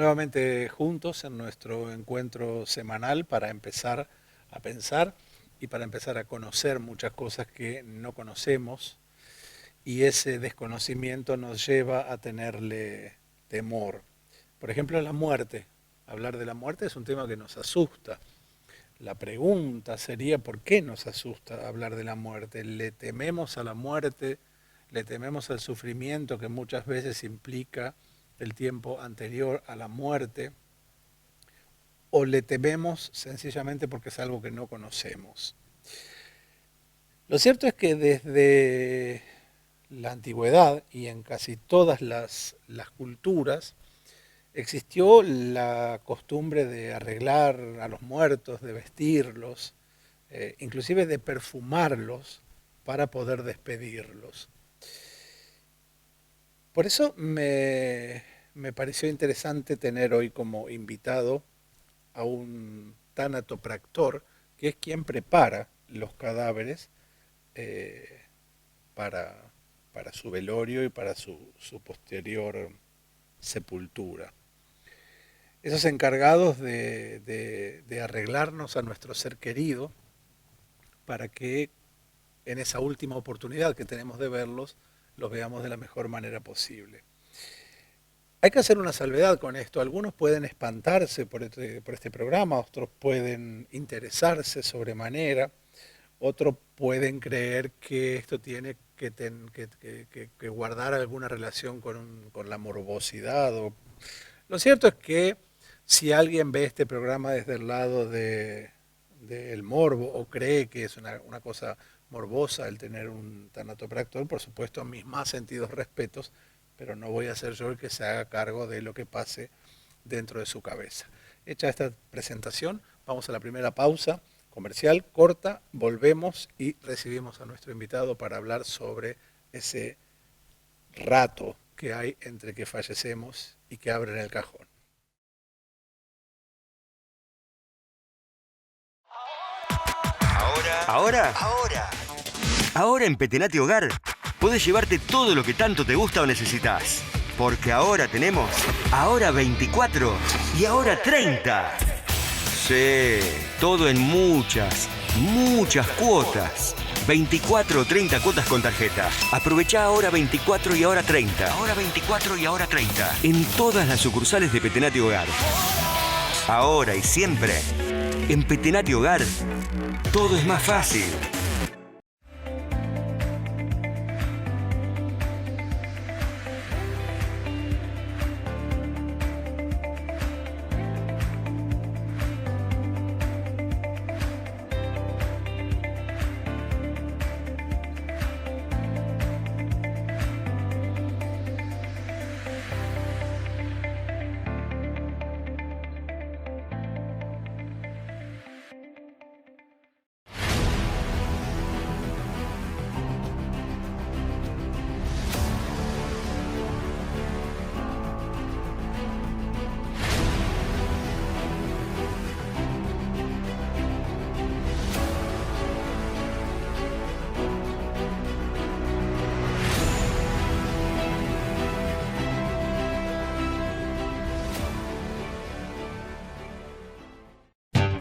nuevamente juntos en nuestro encuentro semanal para empezar a pensar y para empezar a conocer muchas cosas que no conocemos y ese desconocimiento nos lleva a tenerle temor. Por ejemplo, la muerte. Hablar de la muerte es un tema que nos asusta. La pregunta sería, ¿por qué nos asusta hablar de la muerte? ¿Le tememos a la muerte? ¿Le tememos al sufrimiento que muchas veces implica el tiempo anterior a la muerte? ¿O le tememos sencillamente porque es algo que no conocemos? Lo cierto es que desde la antigüedad y en casi todas las culturas existió la costumbre de arreglar a los muertos, de vestirlos, inclusive de perfumarlos para poder despedirlos. Por eso me pareció interesante tener hoy como invitado a un tanatopractor, que es quien prepara los cadáveres eh, para, para su velorio y para su posterior sepultura. Esos encargados de arreglarnos a nuestro ser querido para que en esa última oportunidad que tenemos de verlos, los veamos de la mejor manera posible. Hay que hacer una salvedad con esto. Algunos pueden espantarse por este programa, otros pueden interesarse sobremanera, otros pueden creer que esto tiene que guardar alguna relación con la morbosidad. Lo cierto es que si alguien ve este programa desde el lado del morbo o cree que es una cosa morbosa el tener un tanatopractor, por supuesto, mis más sentidos respetos, pero no voy a ser yo el que se haga cargo de lo que pase dentro de su cabeza. Hecha esta presentación, vamos a la primera pausa comercial corta, volvemos y recibimos a nuestro invitado para hablar sobre ese rato que hay entre que fallecemos y que abren el cajón. Ahora en Petenati Hogar podés llevarte todo lo que tanto te gusta o necesitas. Porque ahora tenemos Ahora 24 y Ahora 30. Sí, todo en muchas cuotas. 24 o 30 cuotas con tarjeta. Aprovechá Ahora 24 y Ahora 30. Ahora 24 y Ahora 30. En todas las sucursales de Petenati Hogar. Ahora y siempre, en Petenati Hogar, todo es más fácil.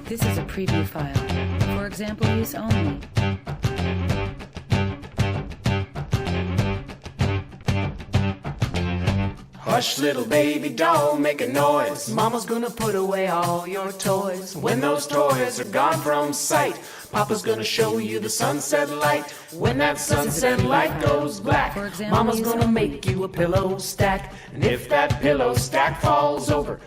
This is a preview file. For example use only. Hush, little baby, don't make a noise. Mama's gonna put away all your toys. When those toys are gone from sight, Papa's gonna show you the sunset light. When that sunset light goes black, Mama's gonna make you a pillow stack. And if that pillow stack falls over,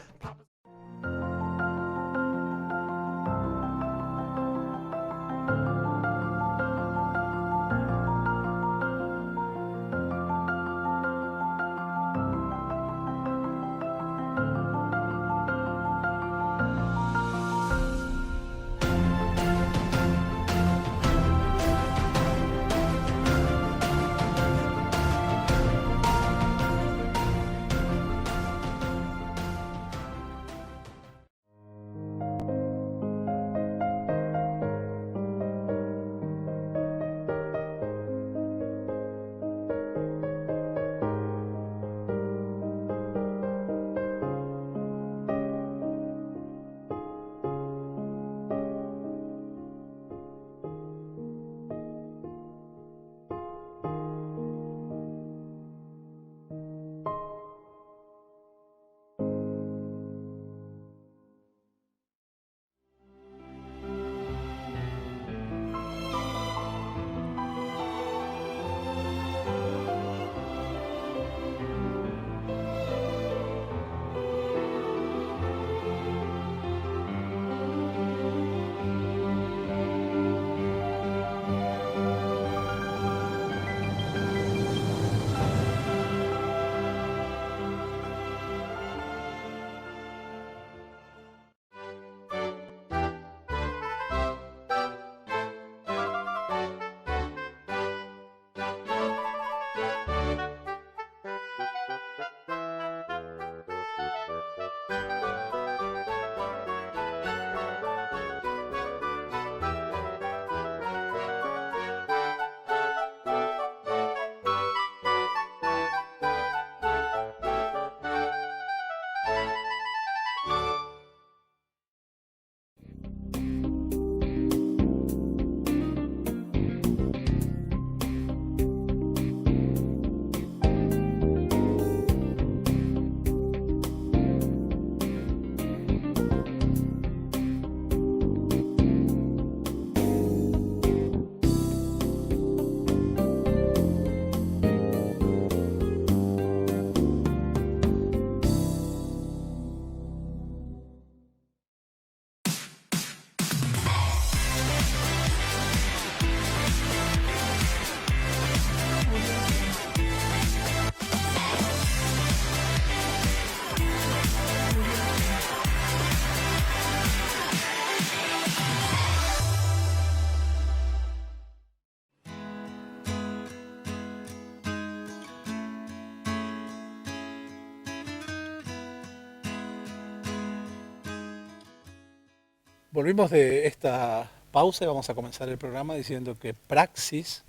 Volvimos de esta pausa y vamos a comenzar el programa diciendo que praxis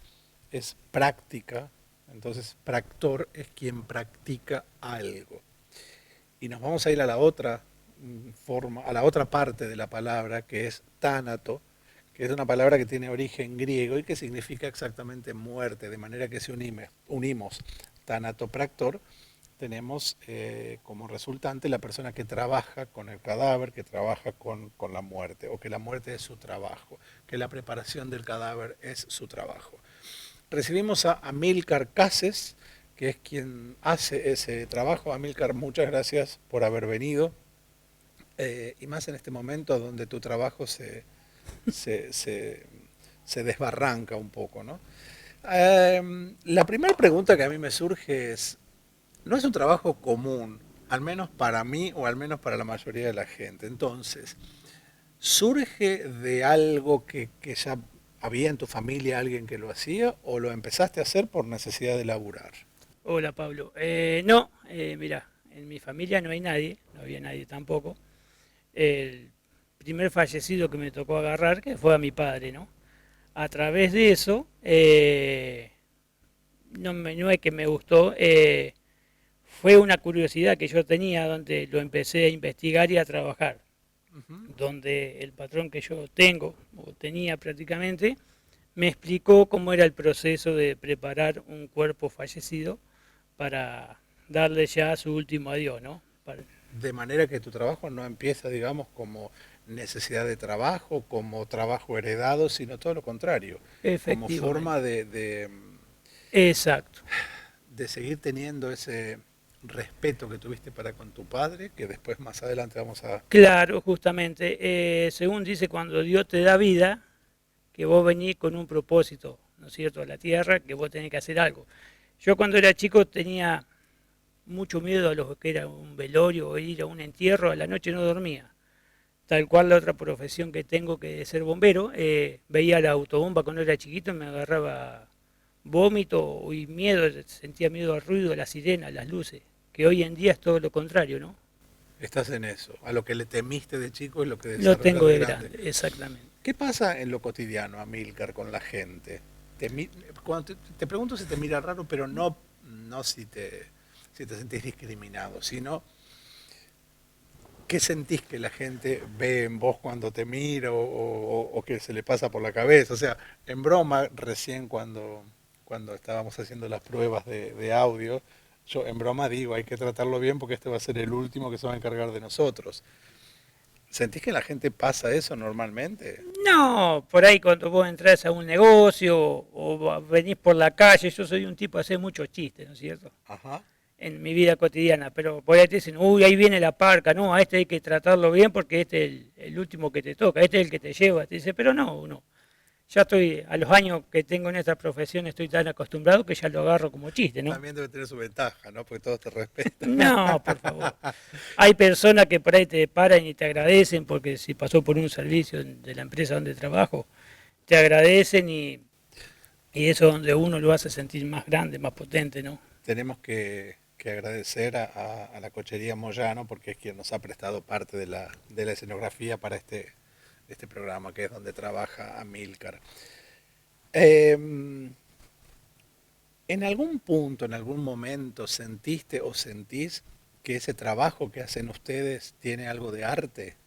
es práctica, entonces practor es quien practica algo. Y nos vamos a ir a la otra forma, a la otra parte de la palabra que es tánato, que es una palabra que tiene origen griego y que significa exactamente muerte, de manera que si unimos tanatopractor, tenemos como resultante la persona que trabaja con el cadáver, que trabaja con la muerte, o que la muerte es su trabajo, que la preparación del cadáver es su trabajo. Recibimos a Amílcar Cases, que es quien hace ese trabajo. Amílcar, muchas gracias por haber venido, y más en este momento donde tu trabajo se, se, se desbarranca un poco, ¿no? La primera pregunta que a mí me surge es, no es un trabajo común, al menos para mí o al menos para la mayoría de la gente. Entonces, ¿surge de algo que ya había en tu familia alguien que lo hacía o lo empezaste a hacer por necesidad de laburar? Hola Pablo. No, mira, en mi familia no hay nadie, no había nadie tampoco. El primer fallecido que me tocó agarrar, que fue a mi padre, ¿no? A través de eso, no es que me gustó, fue una curiosidad que yo tenía donde lo empecé a investigar y a trabajar. Ujú. Donde el patrón que yo tengo, o tenía prácticamente, me explicó cómo era el proceso de preparar un cuerpo fallecido para darle ya su último adiós, ¿no? De manera que tu trabajo no empieza, digamos, como necesidad de trabajo, como trabajo heredado, sino todo lo contrario, como forma Efectivamente. de Exacto. de seguir teniendo ese respeto que tuviste para con tu padre, que después más adelante vamos a... Claro, justamente. Según dice, cuando Dios te da vida, que vos venís con un propósito, ¿no es cierto?, a la tierra, que vos tenés que hacer algo. Yo cuando era chico tenía mucho miedo a lo que era un velorio o ir a un entierro, a la noche no dormía. Tal cual la otra profesión que tengo, que es ser bombero, veía la autobomba cuando era chiquito y me agarraba vómito y miedo, sentía miedo al ruido, a la sirena, a las luces, que hoy en día es todo lo contrario, ¿no? Estás en eso, a lo que le temiste de chico es lo que Lo desarrollas tengo de de grande. grande, exactamente. ¿Qué pasa en lo cotidiano, Amílcar, con la gente? Cuando te pregunto si te mira raro, pero no si te sentís discriminado, sino qué sentís que la gente ve en vos cuando te mira o que se le pasa por la cabeza. O sea, en broma, recién cuando estábamos haciendo las pruebas de audio, yo en broma digo, hay que tratarlo bien porque este va a ser el último que se va a encargar de nosotros. ¿Sentís que la gente pasa eso normalmente? No, por ahí cuando vos entrás a un negocio o venís por la calle, yo soy un tipo de hacer muchos chistes, ¿no es cierto? Ajá. En mi vida cotidiana, pero por ahí te dicen, uy, ahí viene la parca, no, a este hay que tratarlo bien porque este es el último que te toca, este es el que te lleva, te dice, pero no, no, ya estoy, a los años que tengo en esta profesión estoy tan acostumbrado que ya lo agarro como chiste, ¿no? También debe tener su ventaja, ¿no? Porque todos te respetan. No, por favor. Hay personas que por ahí te paran y te agradecen porque si pasó por un servicio de la empresa donde trabajo, te agradecen y eso es donde uno lo hace sentir más grande, más potente, ¿no? Tenemos que agradecer a la cochería Moyano porque es quien nos ha prestado parte de la escenografía para este programa, que es donde trabaja Amílcar. Eh, ¿En algún punto, en algún momento sentiste o sentís que ese trabajo que hacen ustedes tiene algo de arte?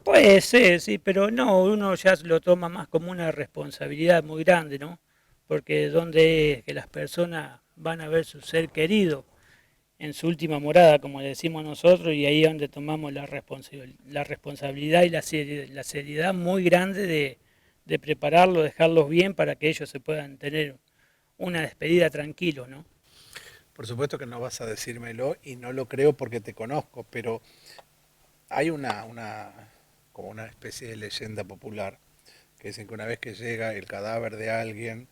Puede ser, sí, pero no, uno ya lo toma más como una responsabilidad muy grande, ¿no? Porque donde es que las personas van a ver su ser querido en su última morada, como le decimos nosotros, y ahí es donde tomamos la responsabilidad y la seriedad muy grande de prepararlo, dejarlos bien para que ellos se puedan tener una despedida tranquilo, ¿no? Por supuesto que no vas a decírmelo y no lo creo porque te conozco, pero hay como una especie de leyenda popular que dicen que una vez que llega el cadáver de alguien,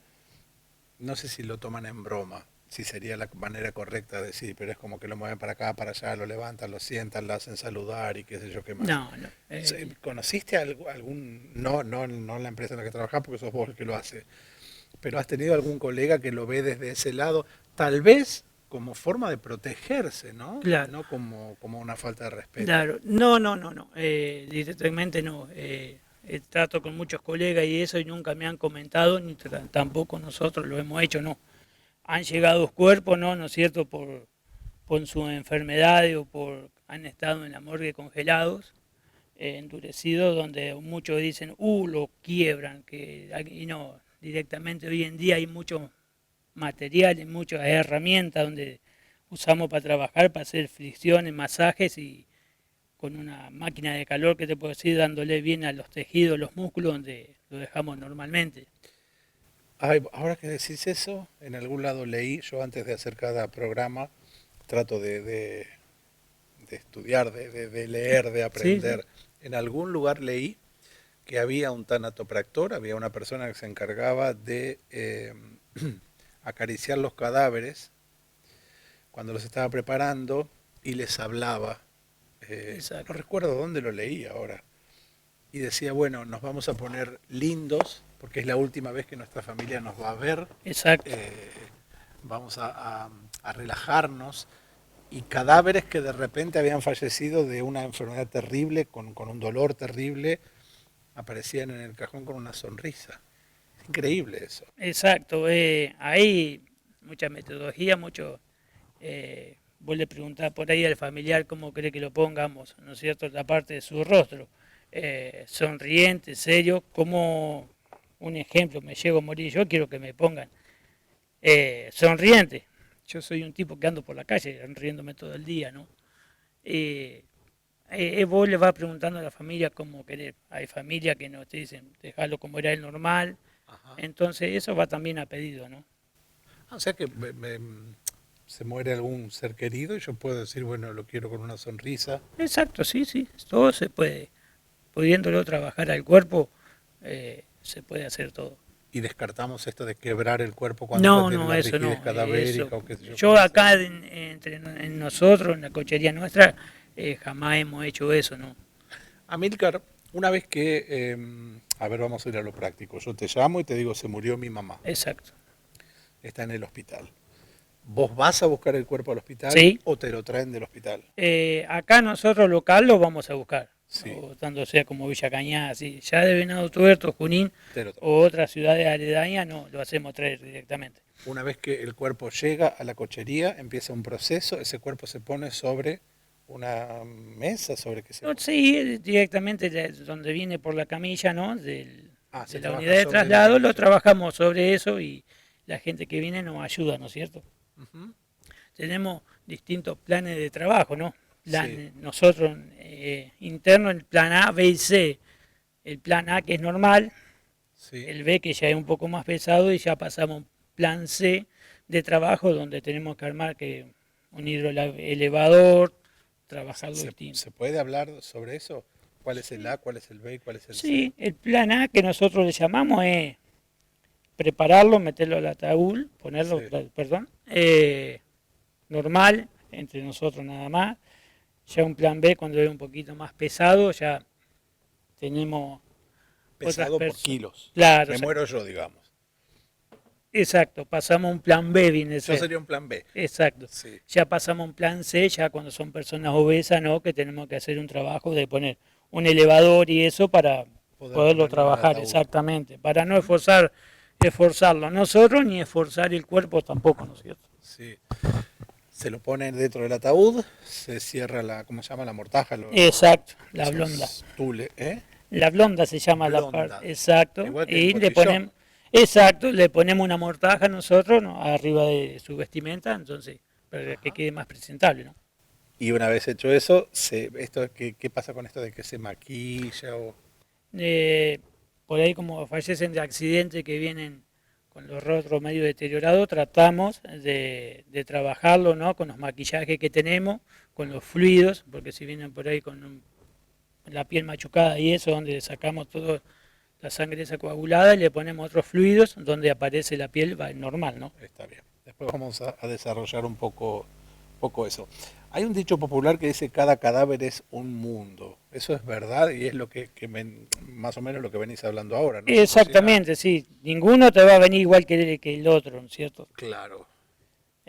no sé si lo toman en broma, si sería la manera correcta de decir, pero es como que lo mueven para acá, para allá, lo levantan, lo sientan, lo hacen saludar y qué sé yo qué más. No, no. ¿Conociste algún, no en la empresa en la que trabajas porque sos vos el que lo hace, pero has tenido algún colega que lo ve desde ese lado? Tal vez como forma de protegerse, ¿no? Claro. No como una falta de respeto. Claro, no, directamente no. Trato con muchos colegas y eso y nunca me han comentado, ni tampoco nosotros lo hemos hecho, no. Han llegado cuerpos, ¿no es cierto?, por su enfermedad han estado en la morgue congelados, endurecidos, donde muchos dicen, lo quiebran, y no, directamente hoy en día hay muchos materiales, muchas herramientas donde usamos para trabajar, para hacer fricciones, masajes y con una máquina de calor que te puedo decir, dándole bien a los tejidos, los músculos, donde lo dejamos normalmente. Ay, ahora que decís eso, en algún lado leí, yo antes de hacer cada programa, trato de estudiar, de leer, de aprender. Sí. En algún lugar leí que había un tanatopractor, había una persona que se encargaba de acariciar los cadáveres cuando los estaba preparando y les hablaba. No recuerdo dónde lo leí ahora. Y decía, bueno, nos vamos a poner lindos, porque es la última vez que nuestra familia nos va a ver. Exacto. Vamos a relajarnos. Y cadáveres que de repente habían fallecido de una enfermedad terrible, con un dolor terrible, aparecían en el cajón con una sonrisa. Es increíble eso. Exacto. Hay mucha metodología, vos le preguntás por ahí al familiar cómo cree que lo pongamos, ¿no es cierto?, la parte de su rostro. Sonriente, serio, como un ejemplo, me llego a morir, yo quiero que me pongan sonriente. Yo soy un tipo que ando por la calle riéndome todo el día, ¿no? Vos le vas preguntando a la familia cómo querer. Hay familias que no te dicen, déjalo como era el normal. Ajá. Entonces eso va también a pedido, ¿no? O sea que se muere algún ser querido y yo puedo decir, bueno, lo quiero con una sonrisa. Exacto, sí, todo se puede. Pudiéndolo trabajar al cuerpo, se puede hacer todo. ¿Y descartamos esto de quebrar el cuerpo cuando no, la eso rigidez no. cadavérica o qué sé yo? Yo acá, en nosotros, en la cochería nuestra, jamás hemos hecho eso, ¿no? Amílcar, una vez que, a ver, vamos a ir a lo práctico. Yo te llamo y te digo, se murió mi mamá. Exacto. Está en el hospital. ¿Vos vas a buscar el cuerpo al hospital o te lo traen del hospital? Acá nosotros local lo vamos a buscar. Sí. O tanto sea como Villa Cañada, sí. Ya de Venado Tuerto, Junín o otras ciudades aledañas, no, lo hacemos traer directamente. Una vez que el cuerpo llega a la cochería, empieza un proceso, ese cuerpo se pone sobre una mesa, sobre qué se pone. Sí, directamente donde viene por la camilla, ¿no? De la unidad de traslado, lo trabajamos sobre eso y la gente que viene nos ayuda, ¿no es cierto? Uh-huh. Tenemos distintos planes de trabajo, ¿no? Nosotros interno, el plan A, B y C. El plan A que es normal, el B que ya es un poco más pesado y ya pasamos a un plan C de trabajo donde tenemos que armar un hidroelevador, trabajarlo distinto. ¿Se puede hablar sobre eso? ¿Cuál es el A, cuál es el B y cuál es el C? Sí, el plan A que nosotros le llamamos es prepararlo, meterlo al ataúd, ponerlo, normal, entre nosotros nada más. Ya un plan B, cuando es un poquito más pesado, ya tenemos... Pesado por kilos. Claro. Me muero yo, digamos. Exacto, pasamos a un plan B, viene Eso sería un plan B. Exacto. Sí. Ya pasamos a un plan C, ya cuando son personas obesas, ¿no? Que tenemos que hacer un trabajo de poner un elevador y eso para poderlo trabajar, exactamente. Para no esforzarlo nosotros ni esforzar el cuerpo tampoco, ¿no es cierto? Sí. Se lo pone dentro del ataúd, se cierra ¿cómo se llama? La mortaja. Exacto, la blonda. La blonda se llama la parte, exacto. Y le ponemos una mortaja nosotros, ¿no? Arriba de su vestimenta, entonces, para que quede más presentable, ¿no? Y una vez hecho eso, ¿qué pasa con esto de que se maquilla? Por ahí como fallecen de accidente que vienen con los rostros medio deteriorados, tratamos de trabajarlo, ¿no? Con los maquillajes que tenemos, con los fluidos, porque si vienen por ahí con la piel machucada y eso, donde sacamos toda la sangre esa coagulada y le ponemos otros fluidos, donde aparece la piel normal, ¿no? Está bien. Después vamos a desarrollar un poco eso. Hay un dicho popular que dice cada cadáver es un mundo. Eso es verdad y es lo que más o menos lo que venís hablando ahora, ¿no? Exactamente, sí. Ninguno te va a venir igual que el otro, ¿no es cierto? Claro.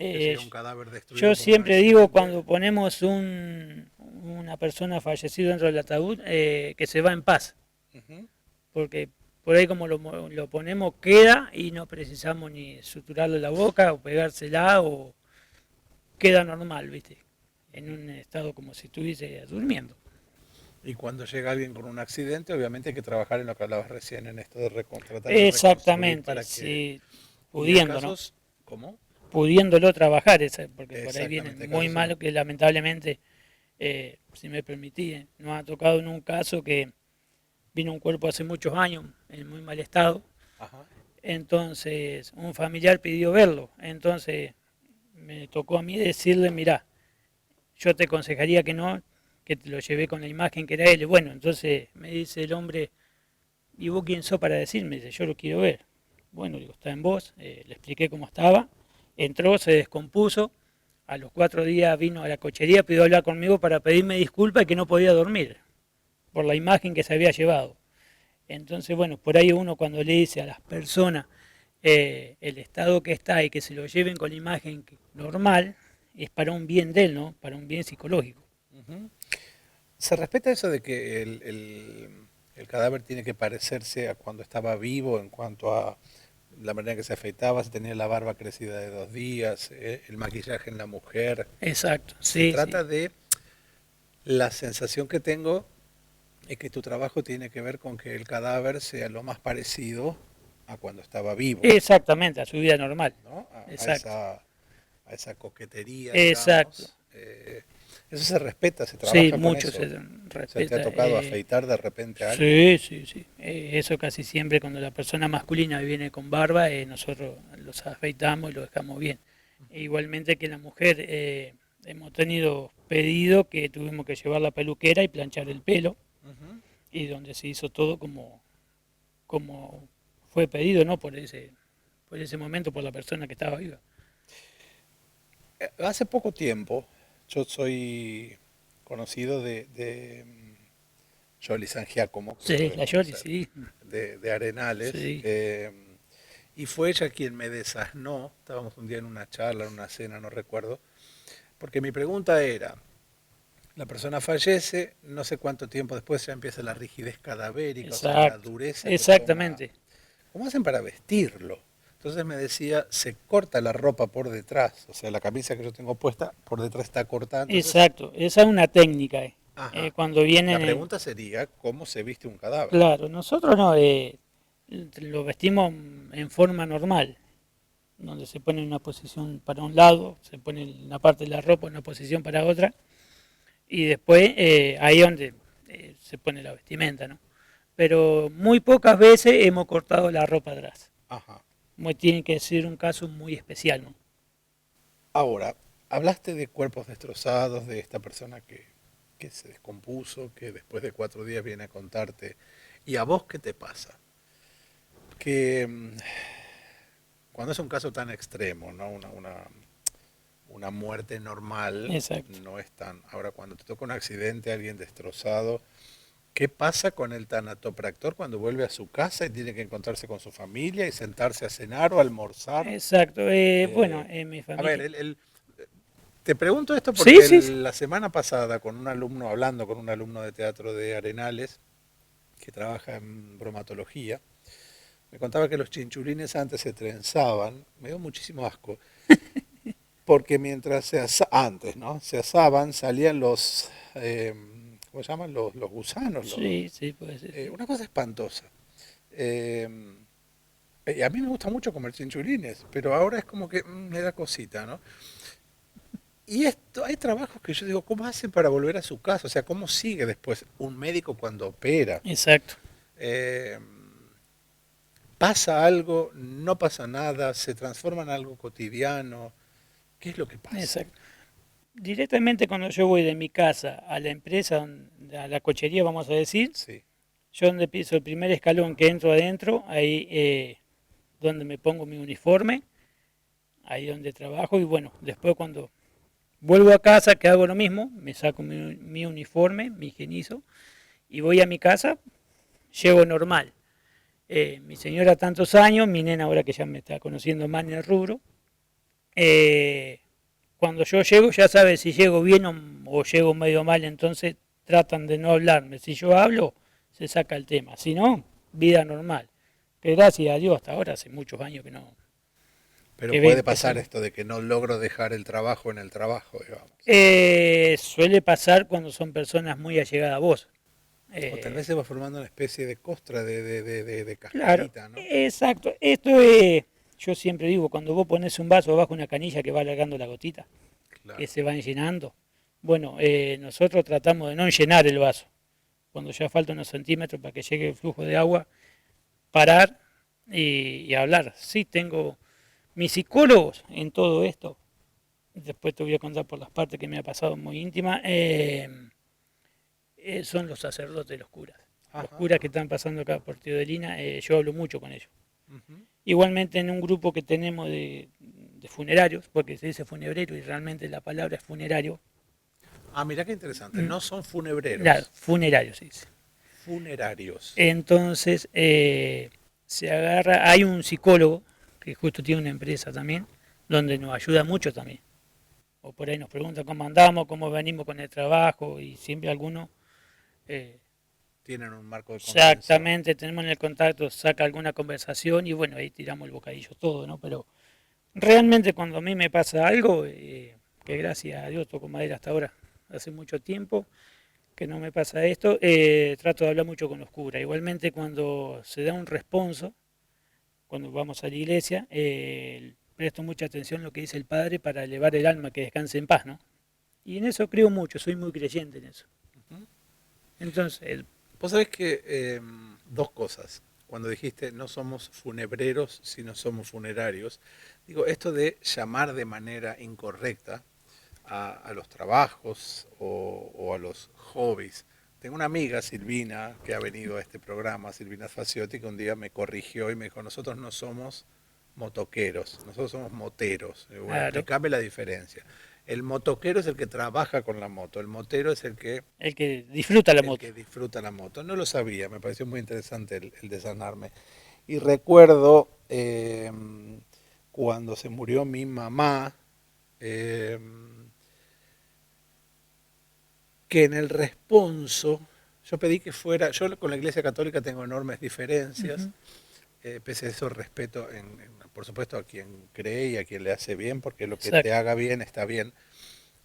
Que llega un cadáver destruido Yo por un siempre digo accidente. cuando ponemos una persona fallecida dentro del ataúd, que se va en paz, Ujú. porque por ahí como lo ponemos queda y no precisamos ni suturarle la boca o pegársela o queda normal, ¿viste? En un estado como si estuviese durmiendo. Y cuando llega alguien con un accidente, obviamente hay que trabajar en lo que hablabas recién, en esto de tratar de reconstruir Exactamente, para que... sí, Y en pudiendo, ¿no? casos, ¿cómo? Pudiéndolo trabajar, porque por ahí Exactamente, vienen en muy casos en... malo que lamentablemente, si me permití, nos ha tocado en un caso que vino un cuerpo hace muchos años en muy mal estado, Ajá. entonces un familiar pidió verlo, entonces me tocó a mí decirle, mirá, yo te aconsejaría que no, que te lo llevé con la imagen que era él. Bueno, entonces me dice el hombre, ¿y vos quién sos para decirme? Dice, yo lo quiero ver. Bueno, digo, está en vos, le expliqué cómo estaba, entró, se descompuso, a los 4 días vino a la cochería, pidió hablar conmigo para pedirme disculpas y que no podía dormir por la imagen que se había llevado. Entonces, bueno, por ahí uno cuando le dice a las personas el estado que está y que se lo lleven con la imagen normal, es para un bien de él, ¿no? Para un bien psicológico. Ujú. ¿Se respeta eso de que el cadáver tiene que parecerse a cuando estaba vivo en cuanto a la manera en que se afeitaba, si tenía la barba crecida de 2 días, el maquillaje en la mujer? Exacto, Se sí, sí. trata de la sensación que tengo es que tu trabajo tiene que ver con que el cadáver sea lo más parecido a cuando estaba vivo, Exactamente, a su vida normal. ¿no? Exacto, A esa coquetería, exacto. digamos. Eso se respeta, se Sí, trabaja con mucho eso. se O sea, ¿te ha respeta. tocado afeitar de repente a alguien? Sí, sí, sí. Eso casi siempre cuando la persona masculina viene con barba, nosotros los afeitamos y lo dejamos bien. E igualmente que la mujer, hemos tenido pedido que tuvimos que llevar la peluquera y planchar el pelo, Ujú. y donde se hizo todo como fue pedido, ¿no? Por ese momento, por la persona que estaba viva. Hace poco tiempo, yo soy conocido de Jolly San Giacomo, que lo Sí, la debes Yoli, conocer, sí, de Arenales, sí, y fue ella quien me desasnó, estábamos un día en una charla, en una cena, no recuerdo, porque mi pregunta era, la persona fallece, no sé cuánto tiempo después ya empieza la rigidez cadavérica, o sea, la exacto, dureza que toma. exactamente, ¿Cómo hacen para vestirlo? Entonces me decía, se corta la ropa por detrás, o sea, la camisa que yo tengo puesta por detrás está cortada, entonces, exacto. Esa es una técnica. ajá. Cuando La vienen, pregunta sería, ¿cómo se viste un cadáver? claro, nosotros no, lo vestimos en forma normal, donde se pone en una posición para un lado, se pone una parte de la ropa en una posición para otra, y después ahí es donde se pone la vestimenta, ¿no? Pero muy pocas veces hemos cortado la ropa atrás. Ajá. Tiene que ser un caso muy especial, ¿no? Ahora, hablaste de cuerpos destrozados, de esta persona que se descompuso, que después de 4 días viene a contarte. ¿Y a vos qué te pasa? Que cuando es un caso tan extremo, ¿no? Una muerte normal Exacto. no es tan... Ahora, cuando te toca un accidente, alguien destrozado, ¿qué pasa con el tanatopractor cuando vuelve a su casa y tiene que encontrarse con su familia y sentarse a cenar o almorzar? Exacto. Bueno, Eh, en mi a ver, familia. te pregunto esto Sí, porque sí, sí. la semana pasada, hablando con un alumno de teatro de Arenales, que trabaja en bromatología, me contaba que los chinchulines antes se trenzaban, me dio muchísimo asco, porque mientras antes, ¿no? Se asaban, salían ¿cómo se llaman? Los gusanos, Sí, sí, puede ser, sí. una cosa espantosa. Eh, y a mí me gusta mucho comer chinchulines, pero ahora es como que me da cosita, ¿no? Y esto, hay trabajos que yo digo, ¿cómo hacen para volver a su casa? O sea, ¿cómo sigue después un médico cuando opera? Exacto, Eh, ¿Pasa algo? ¿No pasa nada? ¿Se transforma en algo cotidiano? ¿Qué es lo que pasa? exacto. Directamente cuando yo voy de mi casa a la empresa, a la cochería, vamos a decir, Sí. yo donde piso el primer escalón que entro adentro, ahí donde me pongo mi uniforme, ahí donde trabajo, y bueno, después cuando vuelvo a casa, que hago lo mismo, me saco mi uniforme, mi higienizo, y voy a mi casa, llego normal. Mi señora tantos años, mi nena ahora que ya me está conociendo más en el rubro, cuando yo llego ya sabe si llego bien o llego medio mal, entonces tratan de no hablarme. Si yo hablo, se saca el tema. Si no, vida normal. Que gracias a Dios hasta ahora hace muchos años que no. Pero Que puede ven, pasar que esto de que no logro dejar el trabajo en el trabajo, digamos. suele pasar cuando son personas muy allegadas a vos. O tal Eh, vez se va formando una especie de costra, de claro, cascarita, ¿no? exacto. Esto es, yo siempre digo, cuando vos pones un vaso abajo una canilla que va alargando la gotita, que Claro. se van llenando. Bueno, nosotros tratamos de no llenar el vaso. Cuando ya falta unos centímetros para que llegue el flujo de agua, parar y hablar. Sí, tengo mis psicólogos en todo esto. Después te voy a contar por las partes que me ha pasado muy íntima. Son los sacerdotes, los curas. Los Ajá. curas que están pasando acá por Teodolina, yo hablo mucho con ellos. Ujú. Igualmente en un grupo que tenemos de funerarios, porque se dice funebrero y realmente la palabra es funerario. Ah, mira qué interesante. Mm, No son Claro, funebreros, funerario se dice. funerarios. Entonces se agarra, hay un psicólogo que justo tiene una empresa también, donde nos ayuda mucho también. O por ahí nos pregunta cómo andamos, cómo venimos con el trabajo y siempre alguno eh, Tienen un marco de contención. exactamente tenemos en el contacto, saca alguna conversación y bueno, ahí tiramos el bocadillo todo, ¿no? Pero realmente cuando a mí me pasa algo, que gracias a Dios toco madera hasta ahora, hace mucho tiempo que no me pasa esto, trato de hablar mucho con los curas. Igualmente cuando se da un responso, cuando vamos a la iglesia, presto mucha atención a lo que dice el Padre para elevar el alma que descanse en paz, ¿no? Y en eso creo mucho, soy muy creyente en eso. Ujú. Entonces, Vos sabés que dos cosas. Cuando dijiste no somos funebreros, sino somos funerarios, digo, esto de llamar de manera incorrecta a los trabajos o a los hobbies. Tengo una amiga, Silvina, que ha venido a este programa, Silvina Faciotti, que un día me corrigió y me dijo, nosotros no somos motoqueros, nosotros somos moteros. Y bueno, claro, explícame la diferencia. El motoquero es el que trabaja con la moto, el motero es el que disfruta la el moto. que disfruta la moto. No lo sabía, me pareció muy interesante el desanarme. Y recuerdo cuando se murió mi mamá, eh, que en el responso, yo pedí que fuera, yo con la Iglesia Católica tengo enormes diferencias, Ujú, pese a eso respeto, por supuesto, a quien cree y a quien le hace bien, porque lo que te exacto. haga bien está bien.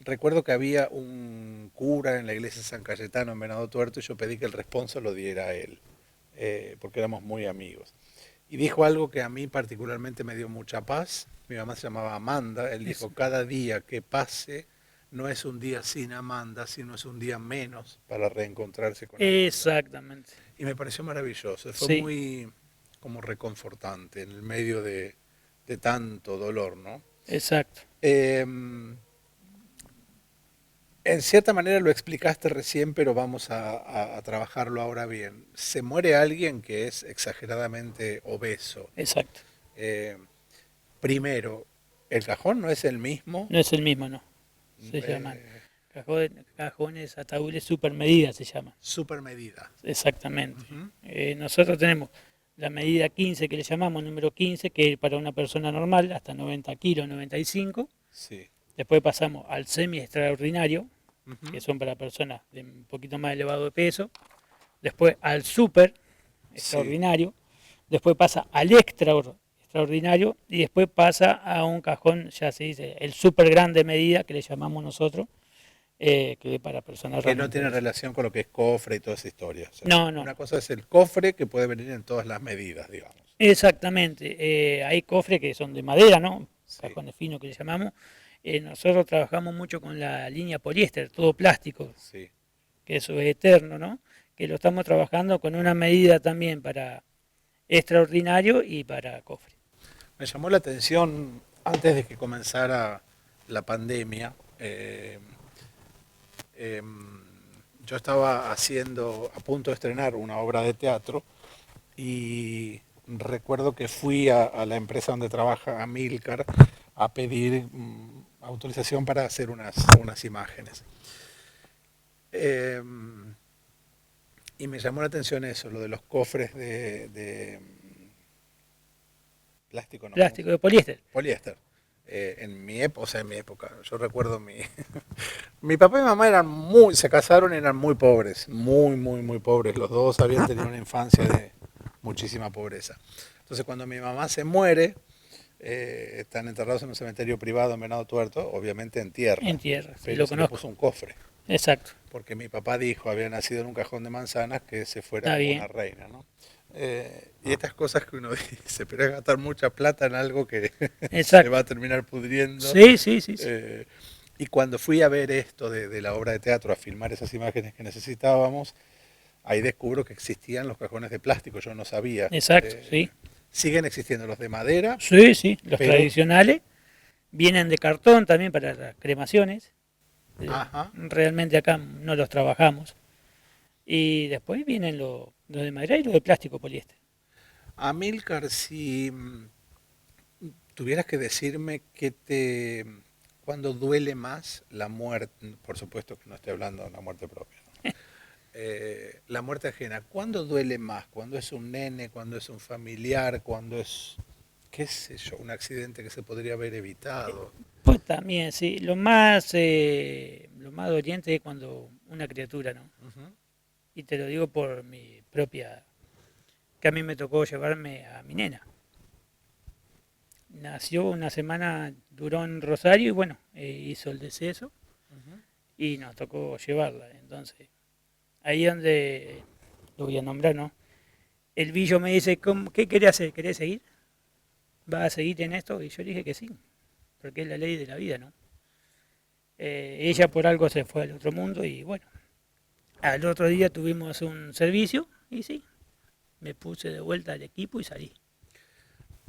Recuerdo que había un cura en la iglesia de San Cayetano en Venado Tuerto y yo pedí que el responso lo diera a él, porque éramos muy amigos. Y dijo algo que a mí particularmente me dio mucha paz. Mi mamá se llamaba Amanda. Él Eso. dijo, cada día que pase no es un día sin Amanda, sino es un día menos para reencontrarse con Amanda. Exactamente. Y me pareció maravilloso. Fue Sí, muy como reconfortante en el medio de tanto dolor, ¿no? exacto. Eh, en cierta manera lo explicaste recién, pero vamos a trabajarlo ahora bien. Se muere alguien que es exageradamente obeso. Exacto. Eh, Primero, el cajón no es el mismo. No es el mismo, no. Se llaman eh, cajones, ataúdes super medidas se llaman. Super medida. Exactamente. Ujú. Nosotros tenemos la medida 15 que le llamamos, número 15, que es para una persona normal, hasta 90 kilos, 95. Sí. Después pasamos al semi extraordinario, que Ujú. son para personas de un poquito más elevado de peso. Después al super Sí. extraordinario. Después pasa al extraordinario. Y después pasa a un cajón, ya se dice, el super grande medida, que le llamamos nosotros, que es para personas Que no realmente tiene obesas. relación con lo que es cofre y toda esa historia. O sea, No, no, una no. cosa es el cofre que puede venir en todas las medidas, digamos. Exactamente. Hay cofres que son de madera, ¿no? Sí, Cajones finos que le llamamos. Nosotros trabajamos mucho con la línea poliéster, todo plástico, sí. que eso es eterno, ¿no? Que lo estamos trabajando con una medida también para extraordinario y para cofre. Me llamó la atención antes de que comenzara la pandemia. Yo estaba haciendo, a punto de estrenar una obra de teatro y recuerdo que fui a la empresa donde trabaja Amilcar a pedir autorización para hacer unas imágenes. Eh, y me llamó la atención eso, lo de los cofres de plástico, no, ¿cómo se Plástico llama? de poliéster. Poliéster. en mi época, o sea, en mi época, yo recuerdo mi papá y mi mamá se casaron y eran muy pobres, muy pobres. Los dos habían tenido una infancia de muchísima pobreza. Entonces cuando mi mamá se muere, están enterrados en un cementerio privado en Venado Tuerto, obviamente en tierra, En tierra, sí, pero lo se le conozco. puso un cofre, Exacto, porque mi papá dijo, había nacido en un cajón de manzanas, que se fuera está como bien. una reina, ¿no? Y estas cosas que uno dice, pero es gastar mucha plata en algo que se va Exacto. a terminar pudriendo. Sí, sí, sí, sí. Eh, y cuando fui a ver esto de la obra de teatro, a filmar esas imágenes que necesitábamos, ahí descubro que existían los cajones de plástico, yo no sabía. Exacto, sí. Siguen existiendo los de madera, Sí, sí. Los pero... tradicionales vienen de cartón también para las cremaciones. Ajá. Realmente acá no los trabajamos. Y después vienen los de madera y los de plástico poliéster. Amílcar, si tuvieras que decirme cuándo duele más la muerte, por supuesto que no estoy hablando de la muerte propia, ¿no? La muerte ajena, ¿cuándo duele más? ¿Cuándo es un nene? ¿Cuándo es un familiar? ¿Cuándo es, qué sé yo, un accidente que se podría haber evitado? Pues también, sí. Lo más doliente es cuando una criatura, ¿no? Ujú. Y te lo digo por mi propia, que a mí me tocó llevarme a mi nena. Nació una semana, duró en Rosario y bueno, hizo el deceso y nos tocó llevarla. Entonces, ahí donde lo voy a nombrar, ¿no? El Billo me dice, ¿qué querés hacer? ¿Querés seguir? ¿Vas a seguir en esto? Y yo le dije que sí, porque es la ley de la vida, ¿no? Ella por algo se fue al otro mundo y bueno, al otro día tuvimos un servicio y sí, me puse de vuelta al equipo y salí.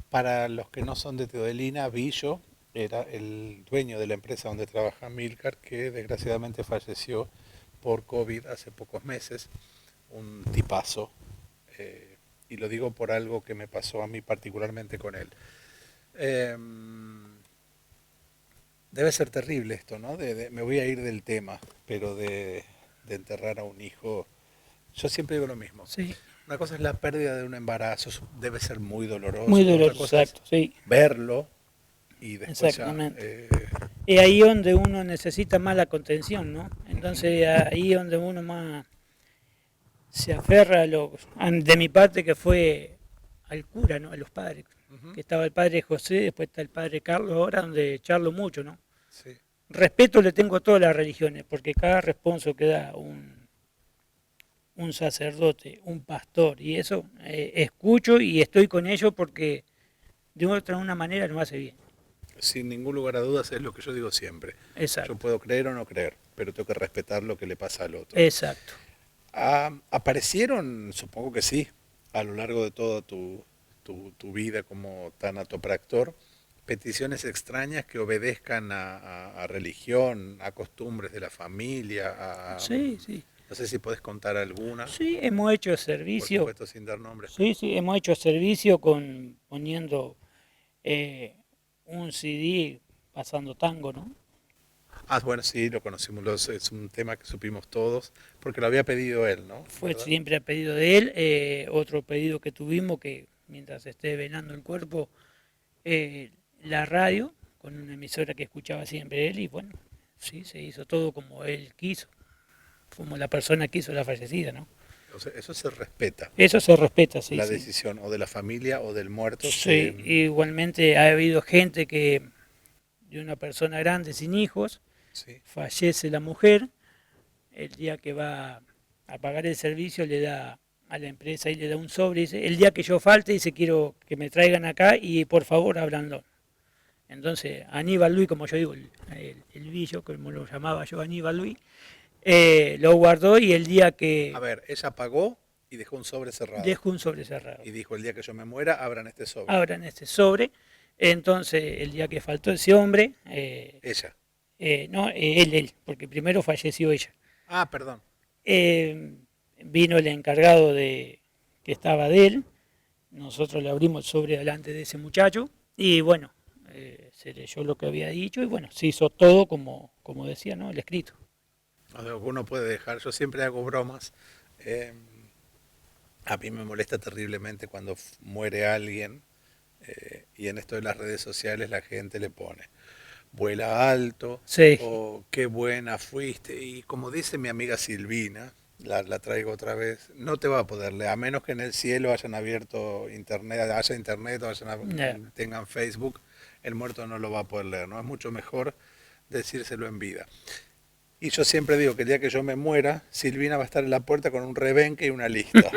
Para los que no son de Teodelina, Billo era el dueño de la empresa donde trabaja Milcar, que desgraciadamente falleció por COVID hace pocos meses. Un tipazo. Y lo digo por algo que me pasó a mí particularmente con él. Eh, Debe ser terrible esto, ¿no? Me voy a ir del tema, pero de enterrar a un hijo. Yo siempre digo lo mismo. Sí, Una cosa es la pérdida de un embarazo, debe ser muy muy doloroso. Otra doloroso, cosa es exacto, sí, verlo y después ya... exactamente. Es ahí donde uno necesita más la contención, ¿no? Entonces ahí donde uno más se aferra de mi parte que fue al cura, ¿no? A los padres. Ujú, Que estaba el padre José, después está el padre Carlos ahora, donde charlo mucho, ¿no? sí. Respeto le tengo a todas las religiones, porque cada responso que da un sacerdote, un pastor, y eso, escucho y estoy con ellos porque de otra una manera nos hace bien. Sin ningún lugar a dudas es lo que yo digo siempre. Yo Exacto, puedo creer o no creer, pero tengo que respetar lo que le pasa al otro. exacto. Aparecieron, supongo que sí, a lo largo de toda tu vida como tanatopractor, peticiones extrañas que obedezcan a religión, a costumbres de la familia, Sí, sí. no sé si podés contar alguna, Sí, hemos hecho por servicio. supuesto sin dar nombres. Sí, sí, hemos hecho servicio con poniendo eh, un CD pasando tango, ¿no? Ah, bueno, sí, lo conocimos, es un tema que supimos todos, porque lo había pedido él, ¿no? Fue ¿Verdad? siempre a pedido de él. Otro pedido que tuvimos, que mientras esté velando el cuerpo, la radio, con una emisora que escuchaba siempre él, y bueno, sí, se hizo todo como él quiso, como la persona quiso la fallecida, ¿no? O sea, eso se respeta, Eso se respeta, sí, la sí. decisión o de la familia o del muerto Sí, igualmente ha habido gente que, de una persona grande sin hijos, sí. fallece la mujer, el día que va a pagar el servicio le da a la empresa y le da un sobre, dice, el día que yo falte, dice, quiero que me traigan acá y por favor háblanlo. Entonces, Aníbal Luis, como yo digo, el Billo, como lo llamaba yo, Aníbal Luis, lo guardó y el día A que ver, ella pagó y dejó un sobre cerrado. dejó un sobre cerrado, Y dijo, el día que yo me muera, abran este sobre. abran este sobre. Entonces, el día que faltó ese hombre, Ella. no, él, porque primero falleció ella. Ah, perdón. Eh, Vino el encargado que estaba de él, nosotros le abrimos el sobre delante de ese muchacho y bueno, se leyó lo que había dicho y bueno, se hizo todo como decía, ¿no? El escrito. O sea, uno puede dejar, yo siempre hago bromas. eh, a mí me molesta terriblemente cuando muere alguien Y en esto de las redes sociales la gente le pone vuela alto, Sí. o qué buena fuiste. Y como dice mi amiga Silvina, la traigo otra vez, no te va a poder leer, a menos que en el cielo hayan abierto internet, haya internet o Ya. tengan Facebook, el muerto no lo va a poder leer, ¿no? Es mucho mejor decírselo en vida. Y yo siempre digo que el día que yo me muera, Silvina va a estar en la puerta con un rebenque y una lista.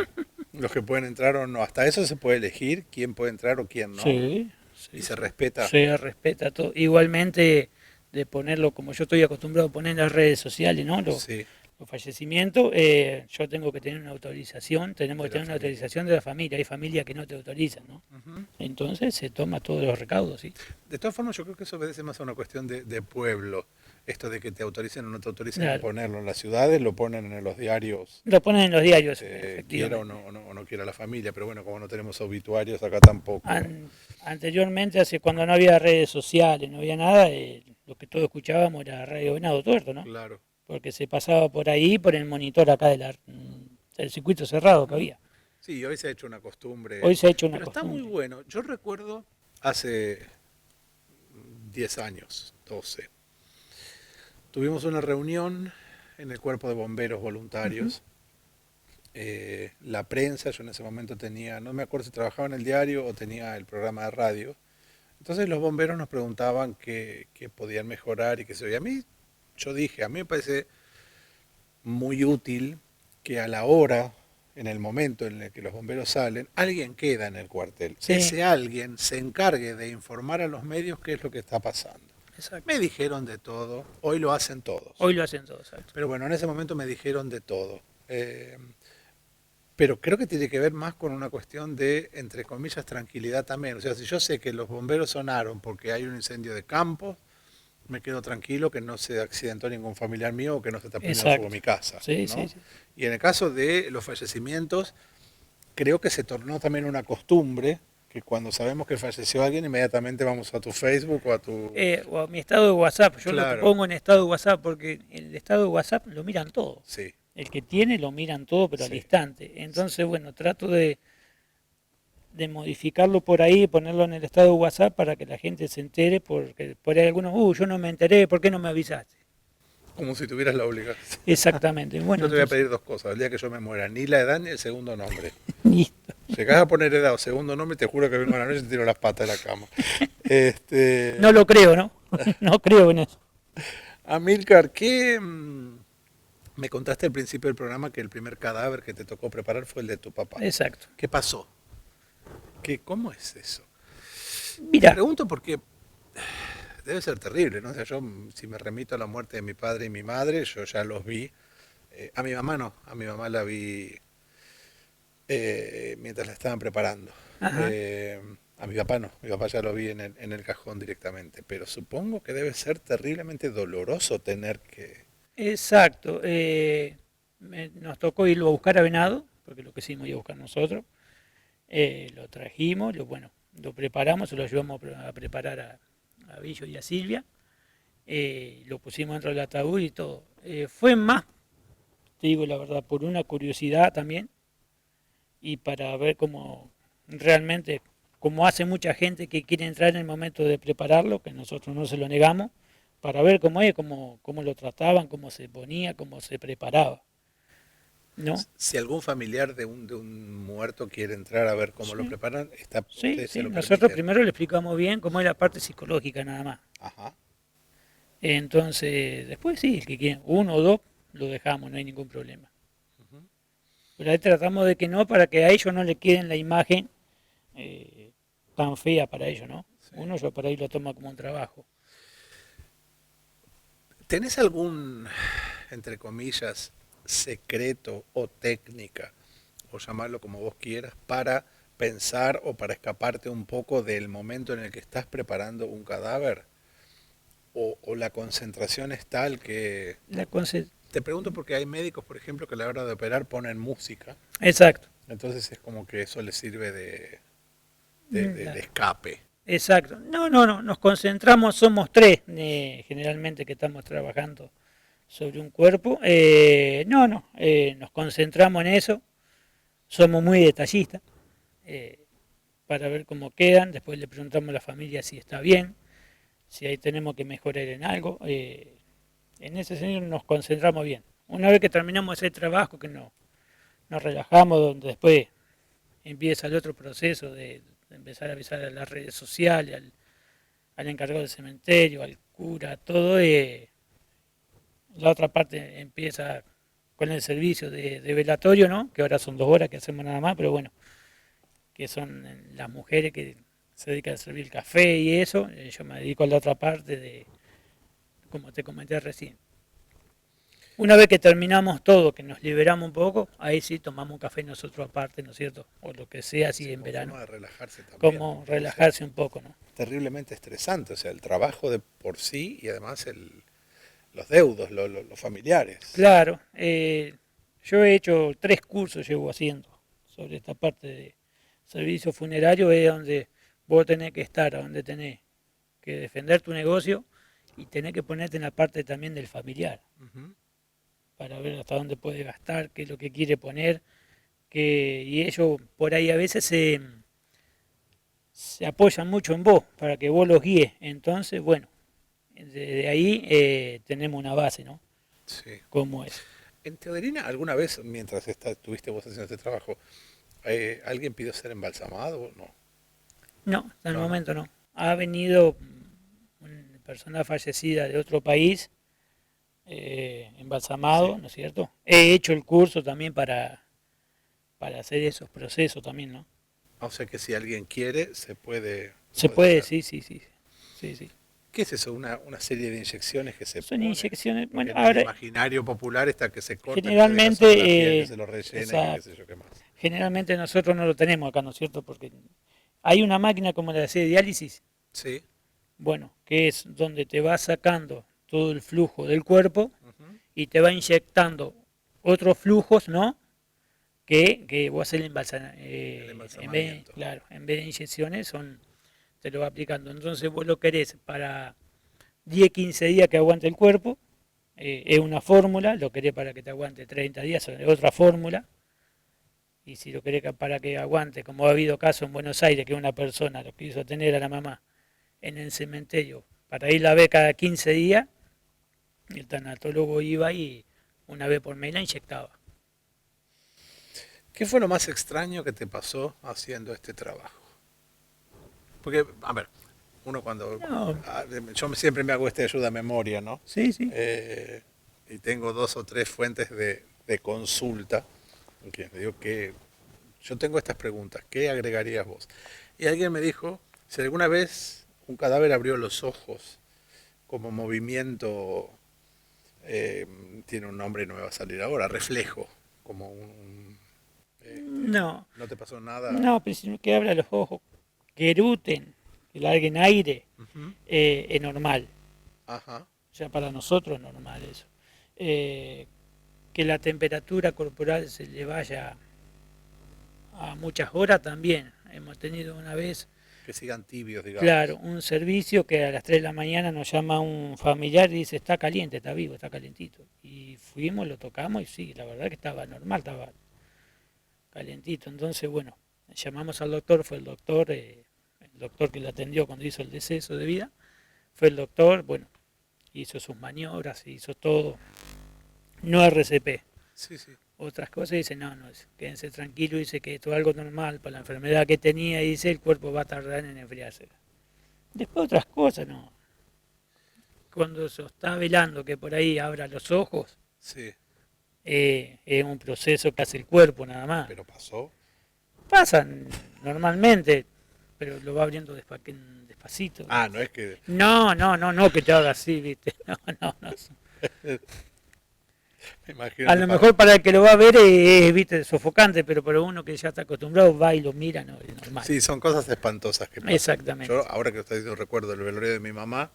Los que pueden entrar o no. Hasta eso se puede elegir quién puede entrar o quién no. Sí, Y sí, se sí. respeta. Se respeta todo. Igualmente de ponerlo como yo estoy acostumbrado a poner en las redes sociales, ¿no? Sí, Los fallecimientos, yo tengo que tener una autorización, tenemos de que la tener una familia. autorización de la familia, hay familias que no te autorizan, ¿no? Ujú. Entonces se toma todos los recaudos, ¿sí? De todas formas, yo creo que eso obedece más a una cuestión de pueblo. Esto de que te autoricen o no te autoricen en Claro. ponerlo en las ciudades, lo ponen en los diarios, Lo ponen en los diarios, quiera efectivamente. o no quiera la familia. Pero bueno, como no tenemos obituarios acá tampoco. Anteriormente, hace cuando no había redes sociales, no había nada, lo que todos escuchábamos era Radio Venado Tuerto, ¿no? Claro. Porque se pasaba por ahí, por el monitor acá del circuito cerrado que Ujú. había. Sí, hoy se ha hecho una costumbre. Hoy se ha hecho una Pero está muy costumbre. bueno. Yo recuerdo hace 10 años, 12. Tuvimos una reunión en el cuerpo de bomberos Ujú. voluntarios. La prensa, yo en ese momento tenía, no me acuerdo si trabajaba en el diario o tenía el programa de radio. Entonces los bomberos nos preguntaban qué podían mejorar y qué se veía. A mí, yo dije, a mí me parece muy útil que a la hora, en el momento en el que los bomberos salen, alguien queda en el cuartel. Sí, Ese alguien se encargue de informar a los medios qué es lo que está pasando. exacto. Me dijeron de todo, hoy lo hacen todos. Hoy lo hacen todos, exacto. Pero bueno, en ese momento me dijeron de todo. Pero creo que tiene que ver más con una cuestión de, entre comillas, tranquilidad también. O sea, si yo sé que los bomberos sonaron porque hay un incendio de campo, me quedo tranquilo que no se accidentó ningún familiar mío o que no se está prendiendo fuego Exacto. mi casa, Sí, sí, ¿no? sí. Y en el caso de los fallecimientos, creo que se tornó también una costumbre que cuando sabemos que falleció alguien, inmediatamente vamos a tu Facebook o a tu... O a mi estado de WhatsApp, yo lo Claro, pongo en estado de WhatsApp porque el estado de WhatsApp lo miran todo. sí, El que tiene lo miran todo, pero al sí. instante. Entonces, bueno, trato de modificarlo por ahí, ponerlo en el estado de WhatsApp para que la gente se entere, porque por ahí algunos, yo no me enteré, ¿por qué no me avisaste? Como si tuvieras la obligación. Exactamente. Bueno, Yo te voy a entonces, pedir dos cosas, el día que yo me muera, ni la edad ni el segundo nombre. listo. Llegás a poner edad o segundo nombre, te juro que vengo a la noche y te tiro las patas de la cama. No lo creo, ¿no? No creo en eso. Amílcar, me contaste al principio del programa que el primer cadáver que te tocó preparar fue el de tu papá. Exacto. ¿Qué pasó? ¿Cómo es eso? Te Mira, pregunto porque debe ser terrible, ¿no? O sea, yo si me remito a la muerte de mi padre y mi madre, yo ya los vi. A mi mamá no, a mi mamá la vi mientras la estaban preparando. ajá, Eh, a mi papá ya lo vi en el cajón directamente, pero supongo que debe ser terriblemente doloroso tener que... exacto. Nos tocó irlo a buscar a Venado, porque lo que hicimos iba a buscar nosotros. Lo trajimos, bueno, lo preparamos, se lo ayudamos a preparar a Billo y a Silvia. Lo pusimos dentro del ataúd y todo. Fue más, te digo la verdad, por una curiosidad también y para ver cómo realmente, como hace mucha gente que quiere entrar en el momento de prepararlo, que nosotros no se lo negamos, para ver cómo es, cómo lo trataban, cómo se ponía, cómo se preparaba, ¿no? Si algún familiar de un muerto quiere entrar a ver cómo lo Sí, preparan, está, sí, ustedes se sí. lo Nosotros permiten. primero le explicamos bien cómo es la parte psicológica nada más. Ajá. Entonces, después sí, el que quiere, uno o dos, lo dejamos, no hay ningún problema. Ujú. Pero ahí tratamos de que no, para que a ellos no le queden la imagen tan fea para ellos, ¿no? Sí. Uno ya por ahí lo toma como un trabajo. ¿Tenés algún, entre comillas, secreto o técnica, o llamarlo como vos quieras, para pensar o para escaparte un poco del momento en el que estás preparando un cadáver? ¿O la concentración es tal que... La conce- Te pregunto porque hay médicos, por ejemplo, que a la hora de operar ponen música, Exacto. entonces es como que eso les sirve de, La- de escape. Exacto. No, no, no. Nos concentramos, somos tres generalmente que estamos trabajando sobre un cuerpo. No, no. Nos concentramos en eso. Somos muy detallistas. eh, para ver cómo quedan, después le preguntamos a la familia si está bien, si ahí tenemos que mejorar en algo. En ese sentido nos concentramos bien. Una vez que terminamos ese trabajo, que nos relajamos, donde después empieza el otro proceso de empezar a avisar a las redes sociales, al encargado del cementerio, al cura, todo. La otra parte empieza con el servicio de velatorio, ¿no? Que ahora son 2 horas que hacemos nada más, pero bueno, que son las mujeres que se dedican a servir el café y eso. Yo me dedico a la otra parte de, como te comenté recién. Una vez que terminamos todo, que nos liberamos un poco, ahí sí tomamos un café nosotros aparte, ¿no es cierto? O lo que sea, así Sí, en como verano. forma de relajarse también. Como O sea, relajarse un poco, ¿no? terriblemente estresante, o sea, el trabajo de por sí y además los deudos, los familiares. Claro, yo he hecho 3 cursos, llevo haciendo, sobre esta parte de servicio funerario, es donde vos tenés que estar, donde tenés que defender tu negocio y tenés que ponerte en la parte también del familiar, Ujú. para ver hasta dónde puede gastar, qué es lo que quiere poner, y ellos por ahí a veces se apoyan mucho en vos, para que vos los guíes. Entonces, bueno, desde ahí tenemos una base, ¿no? Sí. ¿Cómo es? En Teoderina, ¿alguna vez, mientras estuviste vos haciendo este trabajo, alguien pidió ser embalsamado o no? No, hasta el No, no. momento no. Ha venido una persona fallecida de otro país, embalsamado, Sí. ¿no es cierto? He hecho el curso también para hacer esos procesos también, ¿no? O sea que si alguien quiere, Se puede puede, hacer. sí, sí, sí. Sí, sí. ¿Qué es eso? Una serie de inyecciones que se Son pone. inyecciones, Porque bueno, en el ahora imaginario popular está que se corta, que se deja solo la piel, generalmente, que se lo rellena y que qué exacto, sé yo qué más. generalmente nosotros no lo tenemos acá, ¿no es cierto? Porque hay una máquina como la de diálisis, Sí. bueno, que es donde te va sacando todo el flujo del cuerpo Ujú. y te va inyectando otros flujos, ¿no? Que vos haces el El en vez, embalsamamiento. claro, en vez de inyecciones te lo va aplicando. Entonces vos lo querés para 10, 15 días que aguante el cuerpo, es una fórmula, lo querés para que te aguante 30 días, es otra fórmula, y si lo querés para que aguante, como ha habido casos en Buenos Aires, que una persona lo quiso tener a la mamá en el cementerio, para ir a ver cada 15 días, el tanatólogo iba y una vez por mes la inyectaba. ¿Qué fue lo más extraño que te pasó haciendo este trabajo? Porque, a ver, uno cuando... No, Yo siempre me hago este ayuda a memoria, ¿no? sí, sí. Y tengo 2 o 3 fuentes de consulta. Que le digo que yo tengo estas preguntas, ¿qué agregarías vos? Y alguien me dijo, si alguna vez un cadáver abrió los ojos como movimiento, tiene un nombre y no me va a salir ahora, reflejo, como No, no te pasó nada. no, pero sino que abra los ojos, que eruten, que larguen aire, Ujú. es normal. Ajá, Ya para nosotros es normal eso. Eh, que la temperatura corporal se le vaya a muchas horas también. Hemos tenido una vez, que sigan tibios, digamos. claro, un servicio que a las 3 de la mañana nos llama un familiar y dice, está caliente, está vivo, está calentito. Y fuimos, lo tocamos y sí, la verdad que estaba normal, estaba calentito. Entonces, bueno, llamamos al doctor, fue el doctor que lo atendió cuando hizo el deceso de vida, fue el doctor, bueno, hizo sus maniobras, hizo todo, no RCP. Sí, sí. Otras cosas dice, no, no, quédense tranquilos, dice que esto es algo normal para la enfermedad que tenía, dice, el cuerpo va a tardar en enfriarse. Después otras cosas, no. Cuando se está velando que por ahí abra los ojos, Sí, es un proceso que hace el cuerpo nada más. pero pasó. Pasan normalmente, pero lo va abriendo despacito. Ah, no es que... No, no, no, no que te haga así, viste. No, no, no. Me imagino A que lo mejor para el que lo va a ver viste, sofocante, pero para uno que ya está acostumbrado va y lo mira, no, es normal. Sí, son cosas espantosas que pasan. Exactamente. Yo, ahora que usted dice, recuerdo el velorio de mi mamá,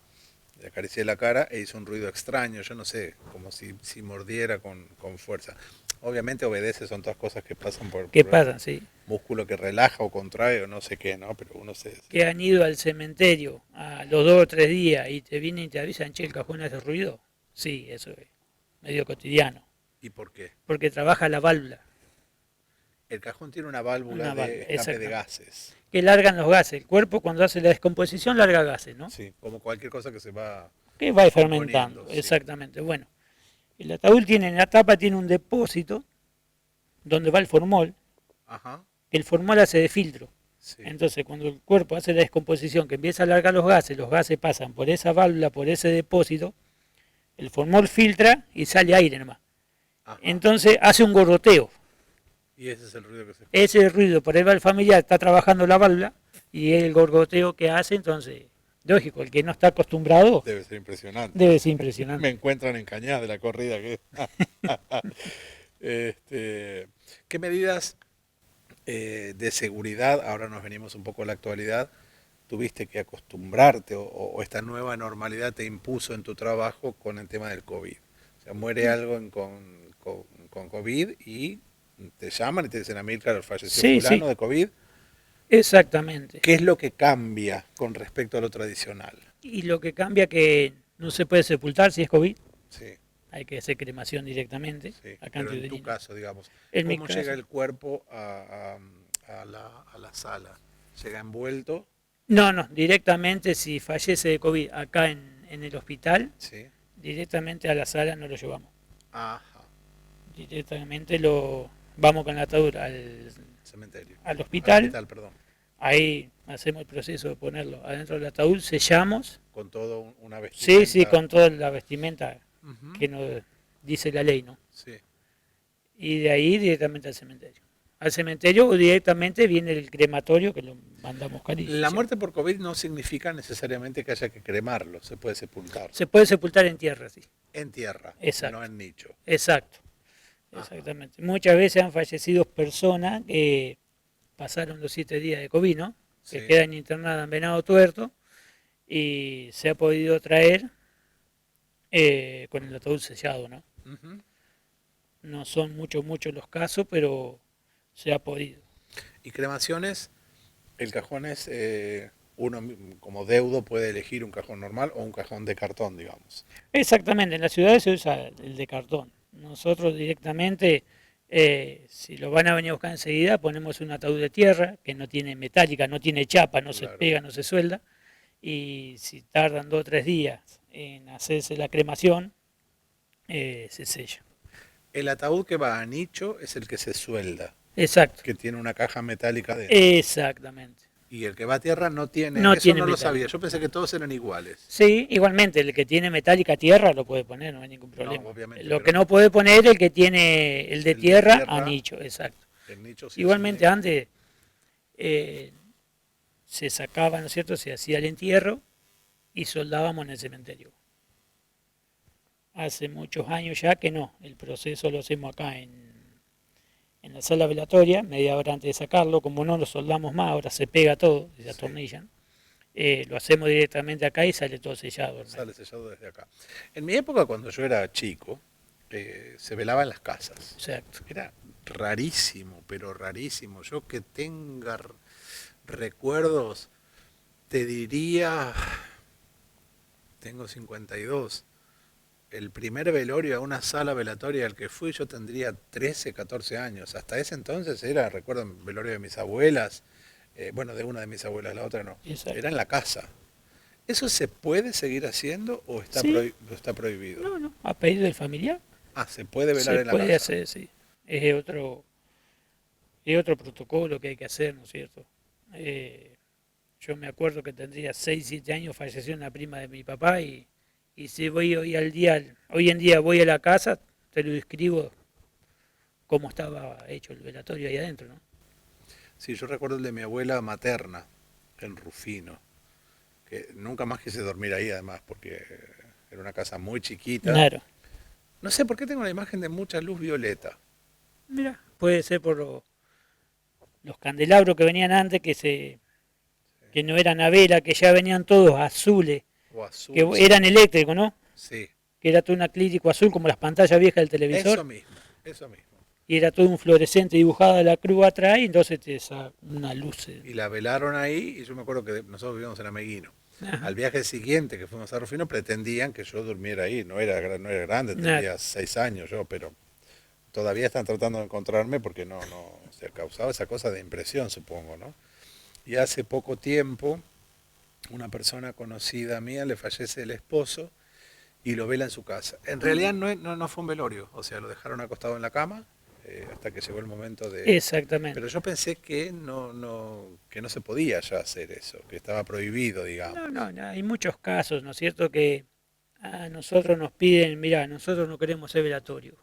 le acaricié la cara e hizo un ruido extraño, yo no sé, como si mordiera con fuerza. Obviamente obedece, son todas cosas que pasan ¿Qué por el pasa? Sí. músculo que relaja o contrae o no sé qué, ¿no? Pero uno se... Que han ido al cementerio a los 2 o 3 días y te vienen y te avisan, che, el cajón hace ruido. Sí, eso es medio cotidiano. ¿Y por qué? Porque trabaja la válvula. El cajón tiene una válvula Una válvula, de escape de exactamente. gases. Que largan los gases. El cuerpo cuando hace la descomposición larga gases, ¿no? Sí, como cualquier cosa que se va Que va componiendo. fermentando, Sí. exactamente. Bueno, el ataúd tiene en la tapa tiene un depósito donde va el formol, Ajá. que el formol hace de filtro. Sí. Entonces, cuando el cuerpo hace la descomposición, que empieza a alargar los gases pasan por esa válvula, por ese depósito, el formol filtra y sale aire nomás. Ajá. Entonces hace un gorroteo. Y ese es el ruido que se escucha. Ese ruido, por ahí va el familiar, está trabajando la válvula y el gorgoteo que hace, entonces, lógico, el que no está acostumbrado Debe ser impresionante. debe ser impresionante. Me encuentran en Cañas de la corrida que ¿qué medidas de seguridad, ahora nos venimos un poco a la actualidad, tuviste que acostumbrarte o esta nueva normalidad te impuso en tu trabajo con el tema del COVID? O sea, muere algo con COVID y te llaman y te dicen, Amílcar, falleció Sí, fulano sí. de COVID. Exactamente. ¿Qué es lo que cambia con respecto a lo tradicional? Y lo que cambia que no se puede sepultar si es COVID, Sí, hay que hacer cremación directamente. sí. Acá en Pero en tu Teodorino. caso, digamos, En mi ¿cómo caso. llega el cuerpo a la sala? ¿Llega envuelto? No, no, directamente si fallece de COVID acá en el hospital, Sí. directamente a la sala no lo llevamos. Ajá. Directamente lo vamos con la atadura Cementerio. al hospital. Hospital, perdón. Ahí hacemos el proceso de ponerlo adentro del ataúd, sellamos. Con todo una Sí, vestimenta. sí, con toda la vestimenta Ujú. que nos dice la ley, ¿no? Sí. Y de ahí directamente al cementerio. Al cementerio o directamente viene el crematorio que lo mandamos carísimo. La muerte por COVID no significa necesariamente que haya que cremarlo, se puede sepultar. Se puede sepultar en tierra, sí. En tierra, Exacto. no en nicho. Exacto. Exactamente. Muchas veces han fallecido personas que pasaron los 7 días de COVID, ¿no? Que Sí. quedan internadas en Venado Tuerto y se ha podido traer con el ataúd sellado, ¿no? Ujú. No son muchos los casos, pero se ha podido. Y cremaciones, el cajón es, uno como deudo puede elegir un cajón normal o un cajón de cartón, digamos. Exactamente, en las ciudades se usa el de cartón. Nosotros directamente, si lo van a venir a buscar enseguida, ponemos un ataúd de tierra que no tiene metálica, no tiene chapa, no se Claro. pega, no se suelda. Y si tardan 2 o 3 días en hacerse la cremación, se sella. El ataúd que va a nicho es el que se suelda, Exacto, que tiene una caja metálica dentro. exactamente. Y el que va a tierra no tiene, No eso tiene no lo metálica. sabía, yo pensé que todos eran iguales. Sí, igualmente, el que tiene metálica tierra lo puede poner, no hay ningún problema. obviamente, Lo pero- que no puede poner el que tiene el de El de tierra, tierra. a nicho, exacto. El nicho sí Igualmente es antes se sacaba, ¿no es cierto? Se hacía el entierro y soldábamos en el cementerio. Hace muchos años ya que no, el proceso lo hacemos acá en la sala velatoria, media hora antes de sacarlo, como no lo soldamos más, ahora se pega todo, se atornillan. Lo hacemos directamente acá y sale todo sellado. ¿no? sale sellado desde acá. En mi época, cuando yo era chico, se velaba en las casas. Exacto. Era rarísimo, pero rarísimo. Yo que tenga recuerdos, te diría, tengo 52. El primer velorio a una sala velatoria al que fui yo tendría 13, 14 años. Hasta ese entonces era, recuerdo, el velorio de mis abuelas, bueno, de una de mis abuelas, la otra no. Exacto. Era en la casa. ¿Eso se puede seguir haciendo o está, Sí. está prohibido? No, no, a pedido del familiar. Ah, se puede velar Se en la puede casa. hacer, sí. Es otro protocolo que hay que hacer, ¿no es cierto? Yo me acuerdo que tendría 6, 7 años, falleció una prima de mi papá y si voy hoy en día voy a la casa, te lo describo cómo estaba hecho el velatorio ahí adentro, ¿no? Sí, yo recuerdo el de mi abuela materna, en Rufino, que nunca más quise dormir ahí además, porque era una casa muy chiquita. Claro. No sé por qué tengo la imagen de mucha luz violeta. Mira, puede ser por los candelabros que venían antes, que no eran a vela, que ya venían todos azules, O azul. que sí. eran eléctricos, ¿no? Sí, Que era todo un acrílico azul como las pantallas viejas del televisor. eso mismo, eso mismo. Y era todo un fluorescente dibujado de la cruz atrás y entonces te da una luz. Y la velaron ahí y yo me acuerdo que nosotros vivíamos en Ameguino. Ajá. Al viaje siguiente que fuimos a Rufino pretendían que yo durmiera ahí. No era grande, tendría Claro. 6 años yo, pero todavía están tratando de encontrarme porque no se ha causado esa cosa de impresión, supongo, ¿no? Y hace poco tiempo, una persona conocida mía le fallece el esposo y lo vela en su casa. En realidad no fue un velorio, o sea, lo dejaron acostado en la cama hasta que llegó el momento de... Exactamente. Pero yo pensé que que no se podía ya hacer eso, que estaba prohibido, digamos. No, hay muchos casos, ¿no es cierto?, que a nosotros nos piden, mira, nosotros no queremos ser velatorio.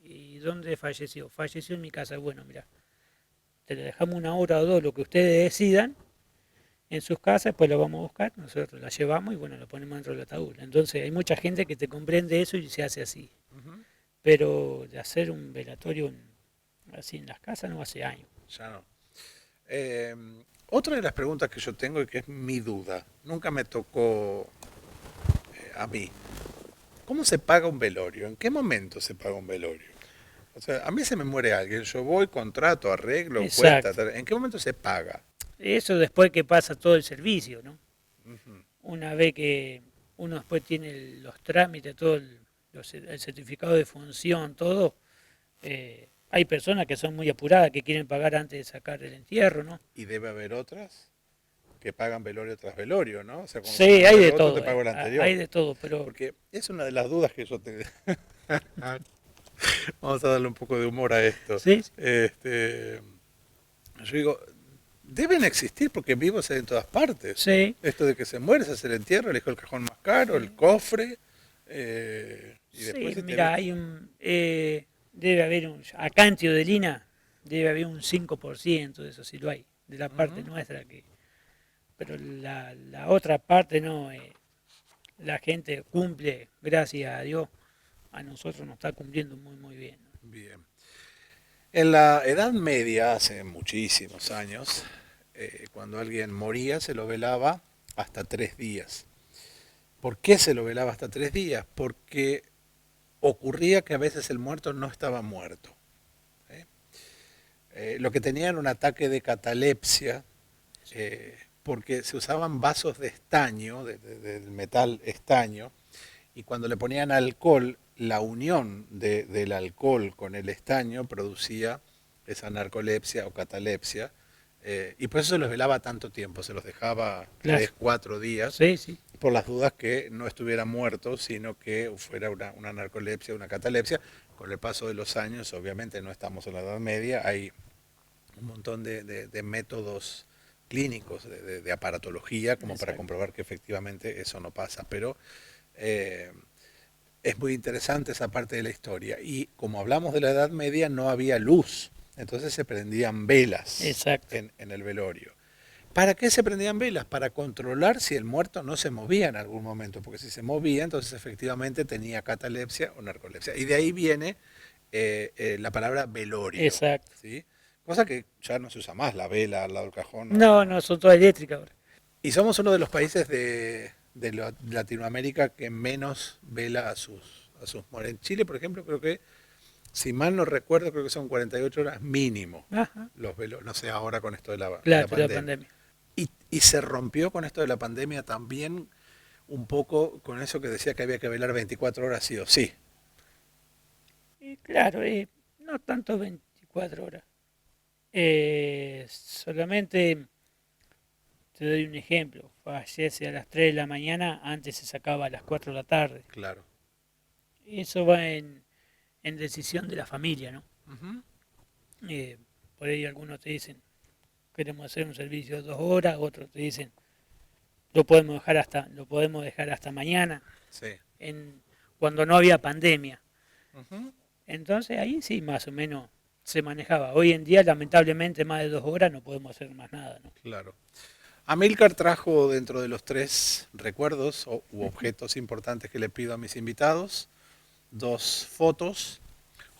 ¿Y dónde falleció? Falleció en mi casa. Bueno, mira, te le dejamos una hora o dos, lo que ustedes decidan, en sus casas, pues lo vamos a buscar, nosotros la llevamos y bueno, lo ponemos dentro del ataúd. Entonces hay mucha gente que te comprende eso y se hace así. Pero de hacer un velatorio así en las casas no hace años. Ya no. Otra de las preguntas que yo tengo y que es mi duda, nunca me tocó a mí. ¿Cómo se paga un velorio? ¿En qué momento se paga un velorio? O sea, a mí se me muere alguien, yo voy, contrato, arreglo, Exacto. cuesta. ¿En qué momento se paga? Eso después que pasa todo el servicio, ¿no? Una vez que uno después tiene los trámites, todo el certificado de función, todo, hay personas que son muy apuradas, que quieren pagar antes de sacar el entierro, ¿no? Y debe haber otras que pagan velorio tras velorio, ¿no? O sea, cuando Sí, te hay muere de otro, todo, te pago el anterior. hay de todo, pero Porque es una de las dudas que yo tengo. Vamos a darle un poco de humor a esto. sí, Yo digo, deben existir porque vivos hay en todas partes. sí, Esto de que se muere, se hace el entierro, elijo el cajón más caro, el cofre. Y después sí, se te mira, ve- hay debe haber a Cantio de Lina, debe haber un 5% de eso, si lo hay, de la parte nuestra, pero la otra parte no, la gente cumple, gracias a Dios, a nosotros nos está cumpliendo muy, muy bien. Bien. En la Edad Media, hace muchísimos años, cuando alguien moría, se lo velaba hasta 3 días. ¿Por qué se lo velaba hasta 3 días? Porque ocurría que a veces el muerto no estaba muerto. ¿Eh? Lo que tenía era un ataque de catalepsia, porque se usaban vasos de estaño, del metal estaño, y cuando le ponían alcohol, la unión del alcohol con el estaño producía esa narcolepsia o catalepsia, y por eso se los velaba tanto tiempo, se los dejaba Claro. 3, 4 días, Sí, sí, por las dudas que no estuviera muerto, sino que fuera una narcolepsia, una catalepsia. Con el paso de los años, obviamente no estamos en la Edad Media, hay un montón de métodos clínicos, de aparatología, como para exacto. comprobar que efectivamente eso no pasa. Pero es muy interesante esa parte de la historia. Y como hablamos de la Edad Media, no había luz, entonces se prendían velas Exacto. en el velorio. ¿Para qué se prendían velas? Para controlar si el muerto no se movía en algún momento, porque si se movía, entonces efectivamente tenía catalepsia o narcolepsia. Y de ahí viene la palabra velorio, Exacto. ¿sí? Cosa que ya no se usa más, la vela al lado del cajón. No, son todas eléctricas ahora. Y somos uno de los países de Latinoamérica que menos vela a sus muertos. En Chile, por ejemplo, creo que, si mal no recuerdo, creo que son 48 horas mínimo Ajá, los velos. No sé ahora con esto de la claro, de la pandemia. pandemia. Y se rompió con esto de la pandemia también un poco con eso que decía que había que velar 24 horas sí o sí. Y claro, no tanto 24 horas. Solamente te doy un ejemplo. Fallece a las 3 de la mañana, antes se sacaba a las 4 de la tarde. Claro. Eso va en decisión de la familia, ¿no? Ujú. Por ahí algunos te dicen, queremos hacer un servicio de 2 horas, otros te dicen, lo podemos dejar hasta mañana, Sí. cuando no había pandemia. Ujú. Entonces ahí sí más o menos se manejaba. Hoy en día lamentablemente más de 2 horas no podemos hacer más nada, ¿no? Claro. Amílcar trajo dentro de los 3 recuerdos u objetos importantes que le pido a mis invitados, 2 fotos.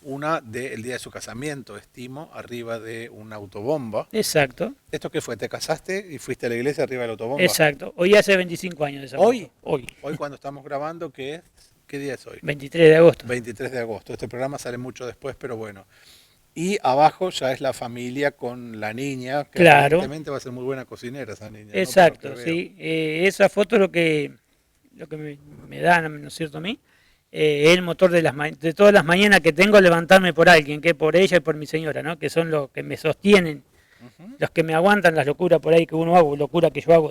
Una del día de su casamiento, estimo, arriba de una autobomba. Exacto, ¿Esto qué fue? ¿Te casaste y fuiste a la iglesia arriba de la autobomba? exacto. Hoy hace 25 años de esa ¿Hoy? foto. Hoy, Hoy cuando estamos grabando, ¿qué día es hoy? 23 de agosto. 23 de agosto. Este programa sale mucho después, pero bueno. Y abajo ya es la familia con la niña, que Claro. aparentemente va a ser muy buena cocinera esa niña. ¿no? Por lo Exacto, que veo. sí. Esa foto lo que me dan, ¿no es cierto?, a mí, es el motor de todas las mañanas que tengo, levantarme por alguien, que por ella y por mi señora, ¿no? Que son los que me sostienen, los que me aguantan las locuras por ahí que uno hago, locura que yo hago.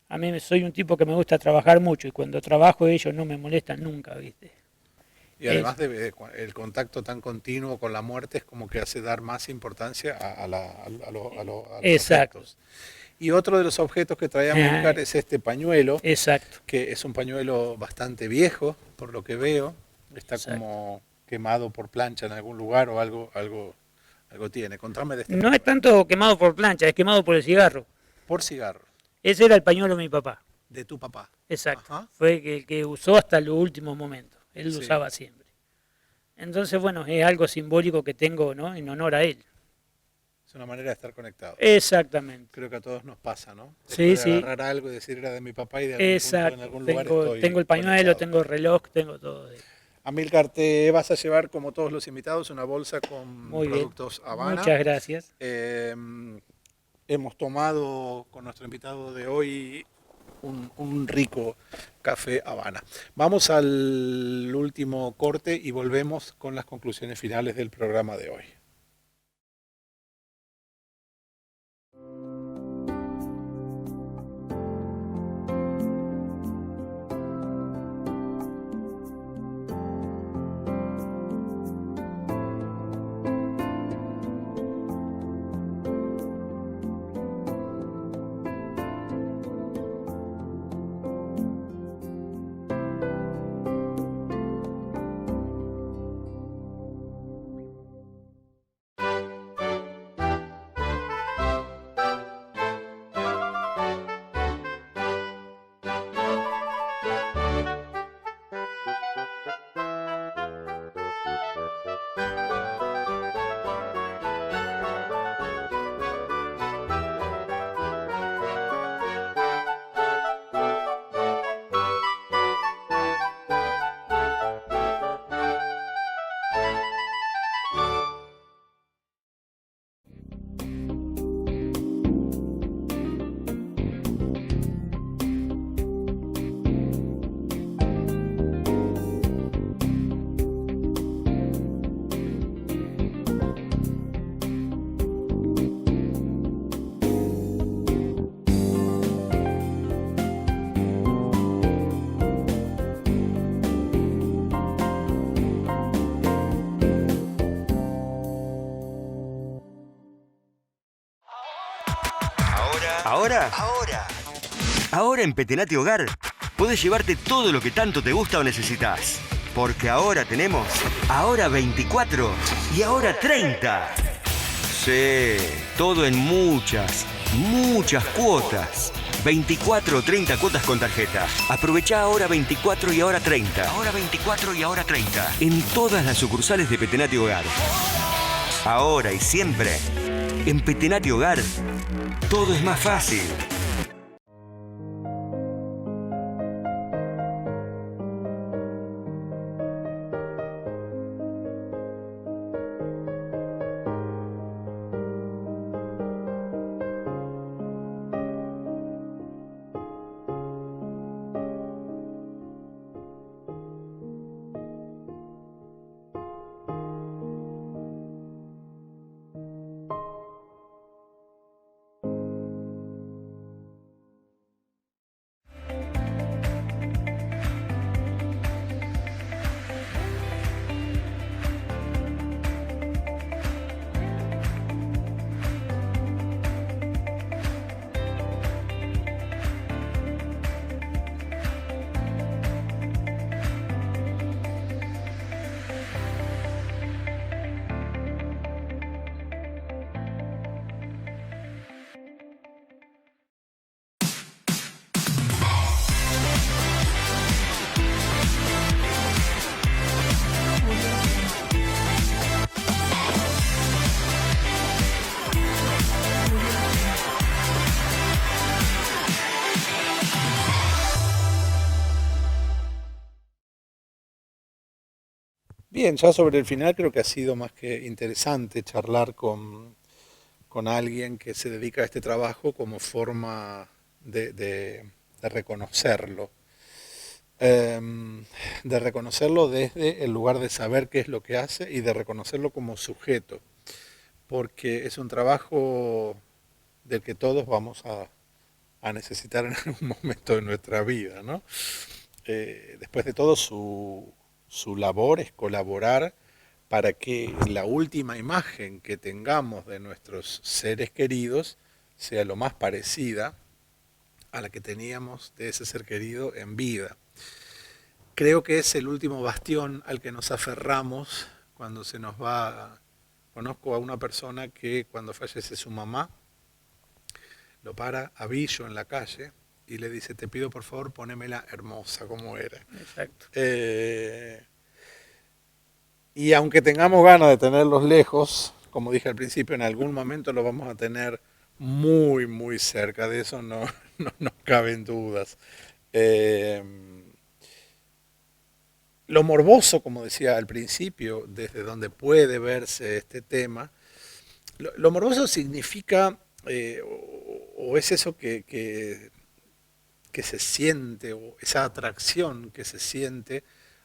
A mí soy un tipo que me gusta trabajar mucho y cuando trabajo ellos no me molestan nunca, ¿viste? Y además el contacto tan continuo con la muerte es como que hace dar más importancia a los Exacto. objetos. Y otro de los objetos que traía Amílcar es este pañuelo, Exacto. que es un pañuelo bastante viejo, por lo que veo. Está como quemado por plancha en algún lugar o algo tiene. Contame de este. No es tanto quemado por plancha, es quemado por el cigarro. Por cigarro. Ese era el pañuelo de mi papá. De tu papá. Exacto. Ajá. Fue el que usó hasta los últimos momentos. Él lo Sí. usaba siempre. Entonces, bueno, es algo simbólico que tengo, ¿no? En honor a él. Es una manera de estar conectado. Exactamente. Creo que a todos nos pasa, ¿no? Sí, Después de sí. agarrar algo y decir era de mi papá y de algún punto, Exacto. en algún lugar Tengo el pañuelo, conectado. tengo el reloj, tengo todo. Amílcar, te vas a llevar, como todos los invitados, una bolsa con Muy bien. productos Habana. Muchas gracias. Hemos tomado con nuestro invitado de hoy un rico café Habana. Vamos al último corte y volvemos con las conclusiones finales del programa de hoy. Ahora en Petenati Hogar podés llevarte todo lo que tanto te gusta o necesitas. Porque ahora tenemos Ahora 24 y Ahora 30. Sí, todo en muchas cuotas. 24 o 30 cuotas con tarjeta. Aprovechá Ahora 24 y Ahora 30. Ahora 24 y Ahora 30. En todas las sucursales de Petenati Hogar. Ahora y siempre, en Petenati Hogar, todo es más fácil. Bien, ya sobre el final creo que ha sido más que interesante charlar con alguien que se dedica a este trabajo como forma de reconocerlo. de reconocerlo desde el lugar de saber qué es lo que hace y de reconocerlo como sujeto, porque es un trabajo del que todos vamos a necesitar en algún momento de nuestra vida, ¿no? Después de todo, su labor es colaborar para que la última imagen que tengamos de nuestros seres queridos sea lo más parecida a la que teníamos de ese ser querido en vida. Creo que es el último bastión al que nos aferramos cuando se nos va. Conozco a una persona que cuando fallece su mamá, lo para a Billo en la calle y le dice, te pido por favor ponémela hermosa como era. Exacto. Y aunque tengamos ganas de tenerlos lejos, como dije al principio, en algún momento los vamos a tener muy, muy cerca. De eso no caben dudas. Lo morboso, como decía al principio, desde donde puede verse este tema, lo morboso significa, o es eso que se siente, o esa atracción que se siente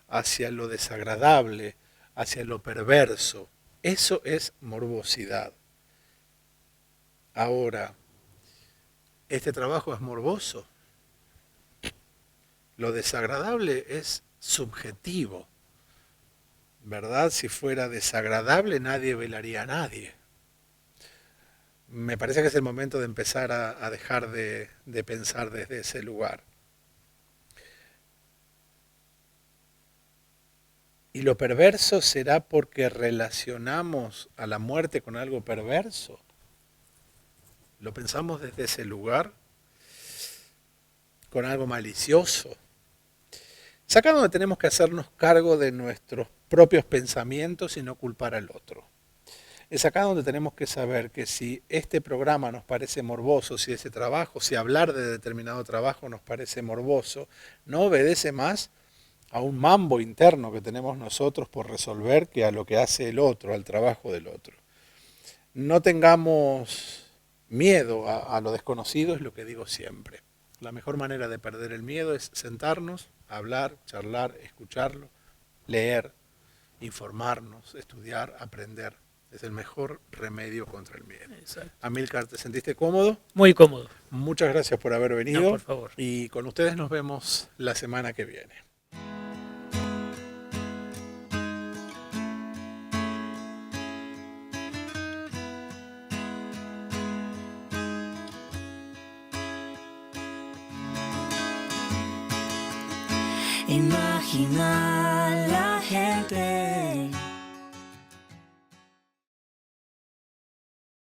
hacia lo desagradable, hacia lo perverso. Eso es morbosidad. Ahora, ¿este trabajo es morboso? Lo desagradable es subjetivo, ¿verdad? Si fuera desagradable nadie velaría a nadie. Me parece que es el momento de empezar a dejar de pensar desde ese lugar. ¿Y lo perverso será porque relacionamos a la muerte con algo perverso? ¿Lo pensamos desde ese lugar? ¿Con algo malicioso? Es acá donde tenemos que hacernos cargo de nuestros propios pensamientos y no culpar al otro. Es acá donde tenemos que saber que si este programa nos parece morboso, si ese trabajo, si hablar de determinado trabajo nos parece morboso, no obedece más a un mambo interno que tenemos nosotros por resolver que a lo que hace el otro, al trabajo del otro. No tengamos miedo a lo desconocido, es lo que digo siempre. La mejor manera de perder el miedo es sentarnos, hablar, charlar, escucharlo, leer, informarnos, estudiar, aprender. Es el mejor remedio contra el miedo. Exacto. Amílcar, ¿te sentiste cómodo? Muy cómodo. Muchas gracias por haber venido. No, por favor. Y con ustedes nos vemos la semana que viene. Imagina la gente